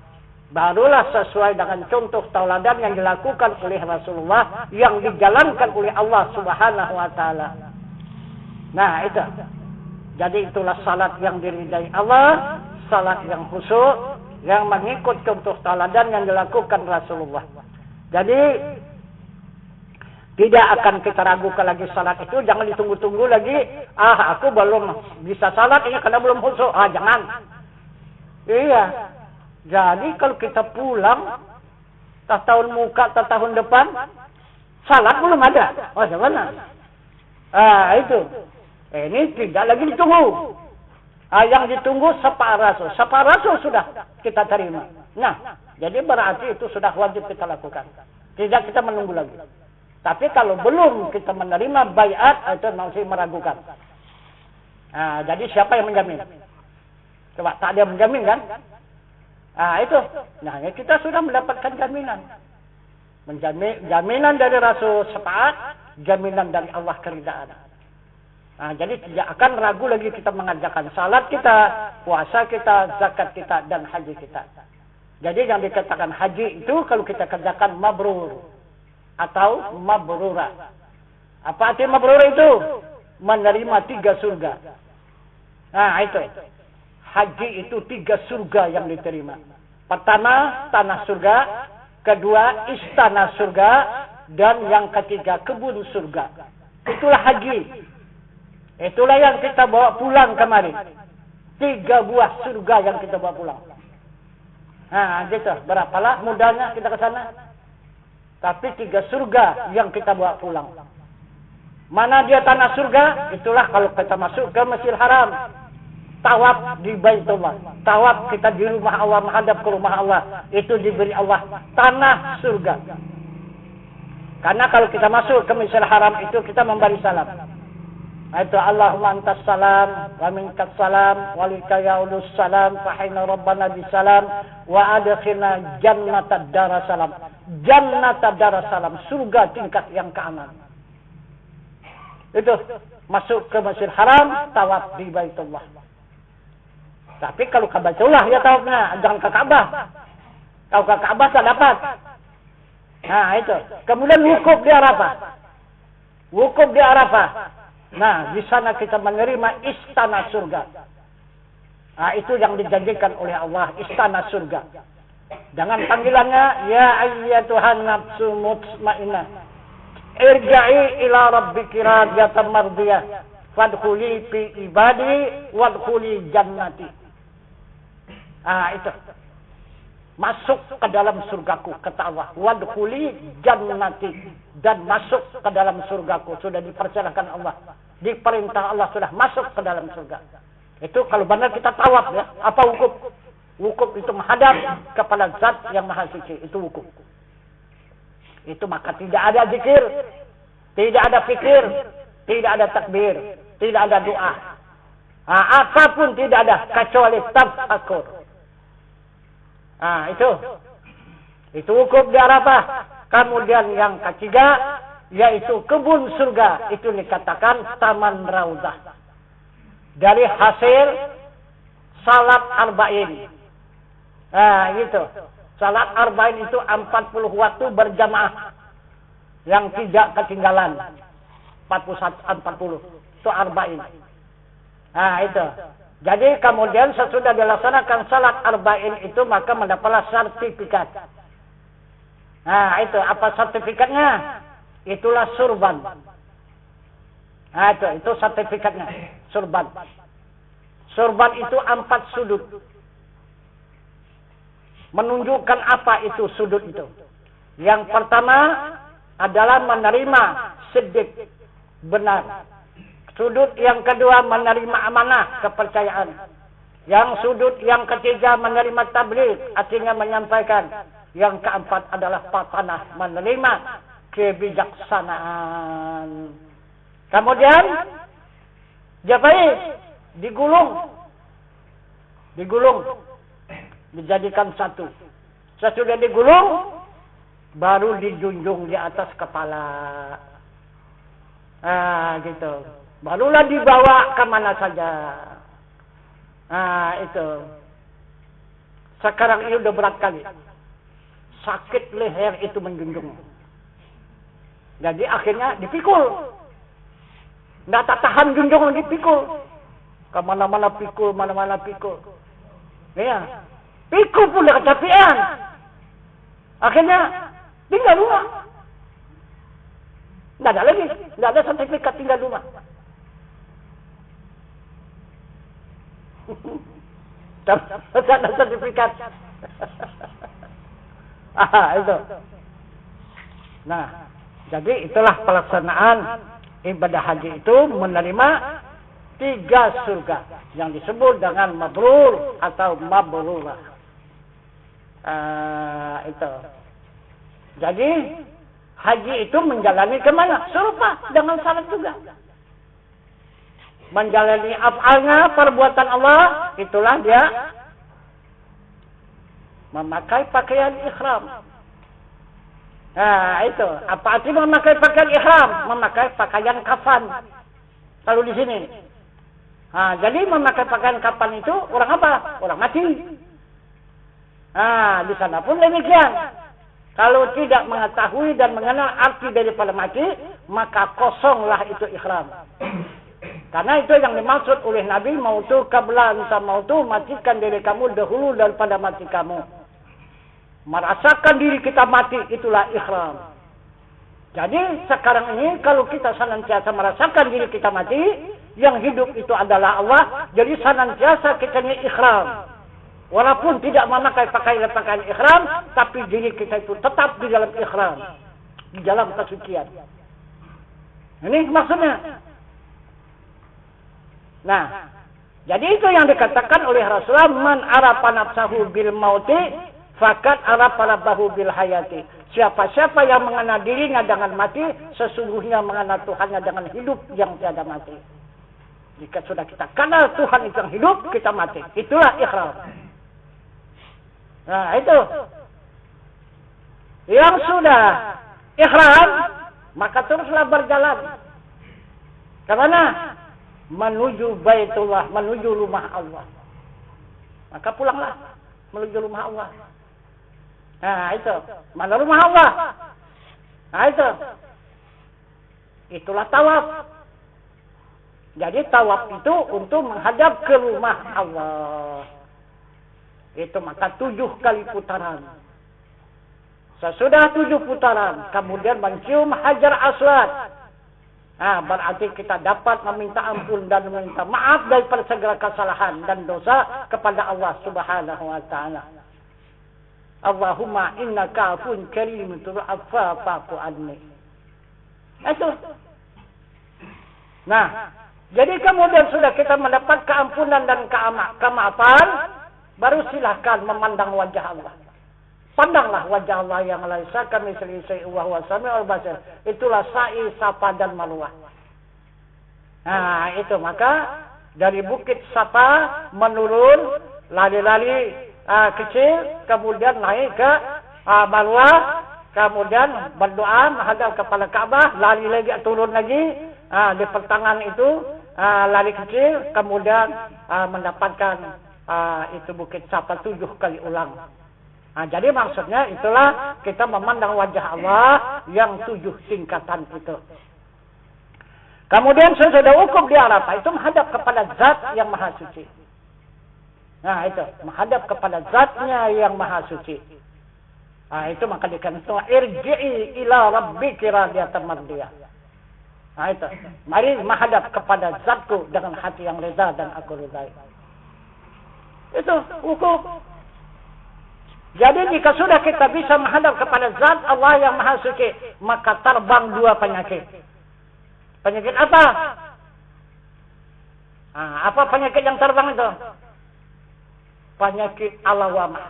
Barulah sesuai dengan contoh tauladan yang dilakukan oleh Rasulullah yang dijalankan oleh Allah Subhanahu wa taala. Nah, itu. Jadi itulah salat yang diridai Allah, salat yang khusyuk yang mengikut contoh tauladan yang dilakukan Rasulullah. Jadi tidak akan kita ragukan lagi salat itu, jangan ditunggu-tunggu lagi. Aku belum bisa salat ini karena belum khusyuk. Jangan. Iya. Jadi kalau kita pulang tahun muka tahun depan salat belum ada. Bagaimana? Itu. Ini tidak lagi ditunggu. Yang ditunggu separasul. Separasul sudah kita terima. Nah, jadi berarti itu sudah wajib kita lakukan. Tidak kita menunggu lagi. Tapi kalau belum kita menerima baiat, itu masih meragukan. Jadi siapa yang menjamin? Coba, tak ada yang menjamin kan? Itu. Nah, kita sudah mendapatkan jaminan. Jaminan dari Rasul syafaat, jaminan dari Allah keridaan. Jadi tidak akan ragu lagi kita mengerjakan salat kita, puasa kita, zakat kita, dan haji kita. Jadi yang dikatakan haji itu kalau kita kerjakan mabrur atau mabrura. Apa arti mabrur itu? Menerima 3 surga. Itu. Haji itu 3 surga yang diterima. Pertama, tanah surga. Kedua, istana surga. Dan yang ketiga, kebun surga. Itulah haji. Itulah yang kita bawa pulang kemarin. 3 buah surga yang kita bawa pulang. Nah, gitu. Berapalah modalnya kita ke sana? Tapi 3 surga yang kita bawa pulang. Mana dia tanah surga? Itulah kalau kita masuk ke Masjidil Haram. Tawaf di Baitullah. Tawaf kita di rumah Allah, menghadap ke rumah Allah. Itu diberi Allah tanah surga. Karena kalau kita masuk ke Masjidil Haram itu kita memberi salam. Itu Allahumma antas salam wa minkas salam wa lika yaulus salam fahina rabbana bisalam wa adkhilna jannata darasalam. Jannata darasalam, surga tingkat yang ke-6. Itu masuk ke Masjidil Haram, tawaf di Baitullah. Tapi kalau ke Baitullah ya tawafnya, jangan ke Ka'bah. Kalau ke Ka'bah tak dapat. Nah, itu. Kemudian wukuf di Arafah. Wukuf di Arafah. Nah, di sana kita menerima istana surga. Nah, itu yang dijanjikan oleh Allah, istana surga. Dengan panggilannya, ya ayyatuhan nafsu mutmainnah, irja'i ila rabbiki radiyatan mardiyah, fadkhuli fi ibadi wadkhuli jannati. Ah, itu. Masuk ke dalam surgaku, kata Allah. Wadkhuli jannati. Dan masuk ke dalam surgaku. Sudah dipersilakan Allah. Diperintah Allah sudah masuk ke dalam surga. Itu kalau benar kita tawaf ya. Apa wukuf? Wukuf itu menghadap kepada zat yang maha suci. Itu wukuf. Itu maka tidak ada zikir. Tidak ada fikir. Tidak ada takbir. Tidak ada doa. Nah, apapun tidak ada. Kecuali tafakkur. Nah, itu wukuf di Arafah. Kemudian yang ketiga yaitu kebun surga, itu dikatakan taman raudhah. Dari hasil salat arba'in. Nah, gitu. Salat arba'in itu 40 waktu berjamaah yang tidak ketinggalan. 40 itu arba'in. Nah, itu. Jadi kemudian sesudah dilaksanakan salat arba'in itu maka mendapatlah sertifikat. Nah, itu apa sertifikatnya? Itulah surban. Nah, itu sertifikatnya, surban. Surban itu 4 sudut. Menunjukkan apa itu sudut itu? Yang pertama adalah menerima siddiq, benar. Sudut yang kedua menerima amanah, kepercayaan. Yang sudut yang ketiga menerima tabligh, artinya menyampaikan. Yang keempat adalah patanah, menerima kebijaksanaan. Kemudian Jafai digulung, dijadikan satu. Sesudah digulung, baru dijunjung di atas kepala. Nah, gitu. Barulah dibawa kemana saja. Nah, itu. Sekarang ini udah berat kali. Sakit leher itu menjunjung. Jadi akhirnya dipikul. Nggak tak tahan junjung lagi pikul. Kemana-mana pikul, mana-mana pikul. Ya. Pikul pun udah kecapean. Akhirnya tinggal rumah. Nggak ada lagi. Nggak ada sertifikat tinggal rumah. Tak ada sertifikat. Itu. Nah, jadi itulah pelaksanaan ibadah haji itu menerima 3 surga yang disebut dengan mabrur atau mabrurah. Itu. Jadi haji itu menjalani kemana? Serupa dengan salat juga. Menjalani af'alnya, perbuatan Allah, itulah dia memakai pakaian ihram. Nah, itu. Apa artinya memakai pakaian ihram? Memakai pakaian kafan. Kalau di sini. Nah, jadi memakai pakaian kafan itu orang apa? Orang mati. Nah, di sana pun demikian. Kalau tidak mengetahui dan mengenal arti daripada mati, maka kosonglah itu ihram. Karena itu yang dimaksud oleh Nabi, mautu qabla anta mautu, matikan diri kamu dahulu daripada mati kamu. Merasakan diri kita mati, itulah ihram. Jadi sekarang ini kalau kita senantiasa merasakan diri kita mati, yang hidup itu adalah Allah. Jadi senantiasa kita ini ikhram. Walaupun tidak memakai pakaian ikhram, tapi diri kita itu tetap di dalam ikhram, di dalam kesucian. Ini maksudnya. Nah, jadi itu yang dikatakan oleh Rasulullah, man arafa nafsahu bil mauti fakat arafa rabbahu bil hayati. Siapa-siapa yang mengenal dirinya dengan mati, sesungguhnya mengenal Tuhannya dengan hidup yang tiada mati. Jika sudah kita kenal Tuhan itu yang hidup, kita mati. Itulah ikhram. Nah, itu. Yang sudah ikhram, maka teruslah berjalan. Kemana? Menuju Baitullah, menuju rumah Allah. Maka pulanglah menuju rumah Allah. Nah, itu. Mana rumah Allah? Nah, itu. Itulah tawaf. Jadi tawaf itu untuk menghadap ke rumah Allah. Itu maka 7 kali putaran. Sesudah 7 putaran, kemudian mencium Hajar Aswad. Nah, berarti kita dapat meminta ampun dan meminta maaf daripada segala kesalahan dan dosa kepada Allah Subhanahu wa taala. Allahumma innaka afun karimun tu'affa fa'fu anni. Itu. Nah, jadi kemudian sudah kita mendapat keampunan dan kemaafan, baru silahkan memandang wajah Allah. Pandanglah wajah Allah yang laisa kamitslihi syai'un wa huwa samiul basir. Itulah sa'i, safa dan marwah. Nah, itu maka dari bukit Safa menurun lari-lari kecil, kemudian naik ke Marwah, kemudian berdoa menghadap kepada Ka'bah, lari lagi turun lagi di pertengahan itu lari kecil, kemudian mendapatkan itu bukit Safa 7 kali ulang. Nah, jadi maksudnya itulah kita memandang wajah Allah yang 7 tingkatan itu. Kemudian sesudah wukuf di Arafah itu menghadap kepada Zat yang Maha Suci. Nah, itu menghadap kepada Zatnya yang Maha Suci. Nah, itu maka dikatakan irji'i ila rabbiki radiyatan mardiyah. Nah, itu mari menghadap kepada Zatku dengan hati yang reda dan aku ridai. Itu wukuf. Jadi jika sudah kita bisa menghadap kepada Zat Allah yang Maha Suci, maka terbang 2 penyakit. Penyakit apa? Apa penyakit yang terbang itu? Penyakit alawamah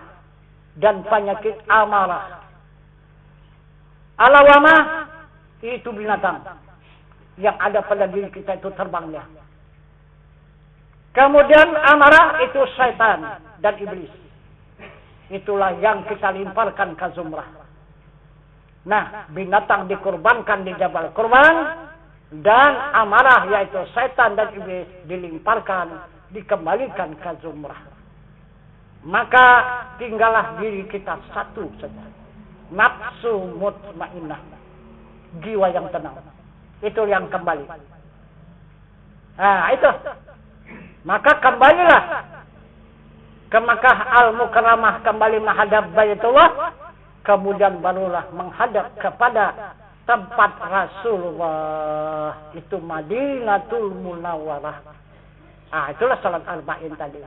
dan penyakit amarah. Alawamah itu binatang yang ada pada diri kita itu terbangnya. Kemudian amarah itu syaitan dan iblis. Itulah yang kita limparkan ke zumrah. Nah, binatang dikurbankan di Jabal Kurban, dan amarah yaitu setan dan iblis dilimparkan, dikembalikan ke zumrah. Maka tinggallah diri kita satu saja. Nafsu mutmainnah, jiwa yang tenang. Itu yang kembali. Nah, itu. Maka kembalilah ke Makkah Al-Mukarramah, kembali menghadap Baitullah, kemudian barulah menghadap kepada tempat Rasulullah, itu Madinatul Munawwarah. Itulah salat arba'in tadi.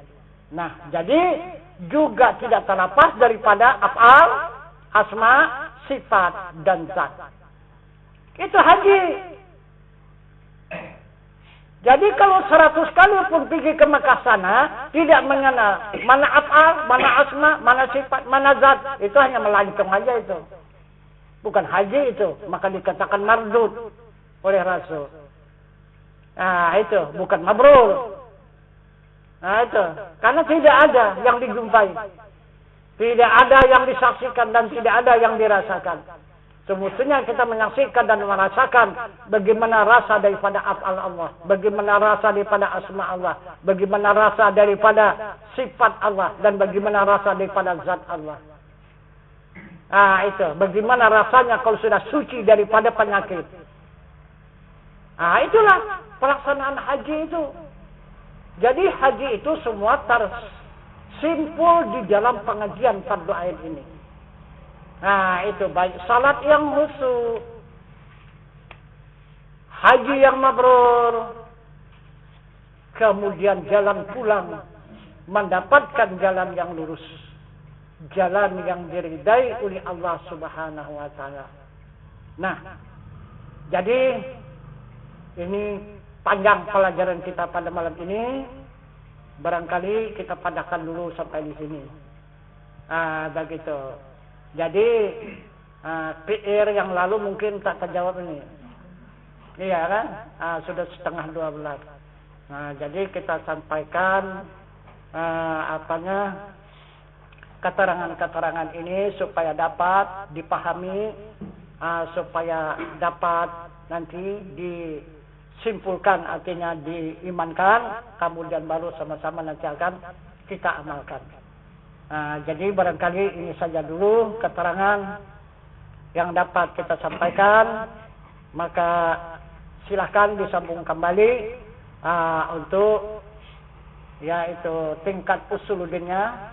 Nah, jadi juga tidak terlepas daripada af'al, asma, sifat dan zat. Itu haji. Jadi kalau 100 kali pun pergi ke Mekah sana, tidak mengenal mana af'al, mana asma, mana sifat, mana zat, itu hanya melancong aja itu. Bukan haji itu, maka dikatakan mardud oleh Rasul. Nah, itu bukan mabrur. Nah, itu karena tidak ada yang dijumpai, tidak ada yang disaksikan dan tidak ada yang dirasakan. Semestinya kita menyaksikan dan merasakan bagaimana rasa daripada af'al Allah, bagaimana rasa daripada asma Allah, bagaimana rasa daripada sifat Allah, dan bagaimana rasa daripada zat Allah. Itu bagaimana rasanya kalau sudah suci daripada penyakit. Itulah pelaksanaan haji itu. Jadi haji itu semua tersimpul di dalam pengajian fardu ain ini. Itu baik salat yang khusyuk, haji yang mabrur, kemudian jalan pulang mendapatkan jalan yang lurus, jalan yang diridai oleh Allah Subhanahu wa taala. Nah, jadi ini panjang pelajaran kita pada malam ini. Barangkali kita padakan dulu sampai di sini. Begitu. Jadi PR yang lalu mungkin tak terjawab ini. Iya kan? Sudah 11:30. Jadi kita sampaikan keterangan-keterangan ini supaya dapat dipahami, supaya dapat nanti disimpulkan, artinya diimankan, kemudian baru sama-sama nanti akan kita amalkan. Jadi barangkali ini saja dulu keterangan yang dapat kita sampaikan, maka silahkan disambung kembali untuk yaitu tingkat usuluddinnya.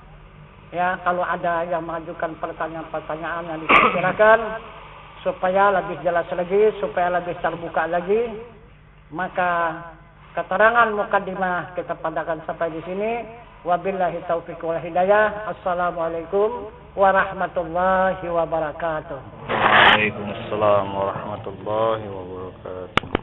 Ya, kalau ada yang mengajukan pertanyaan-pertanyaan yang diperkirakan supaya lebih jelas lagi, supaya lebih terbuka lagi, maka keterangan mukaddimah kita padakan sampai di sini. Wabillahi taufiq wal hidayah. Assalamualaikum warahmatullahi wabarakatuh. Waalaikumsalam warahmatullahi wabarakatuh.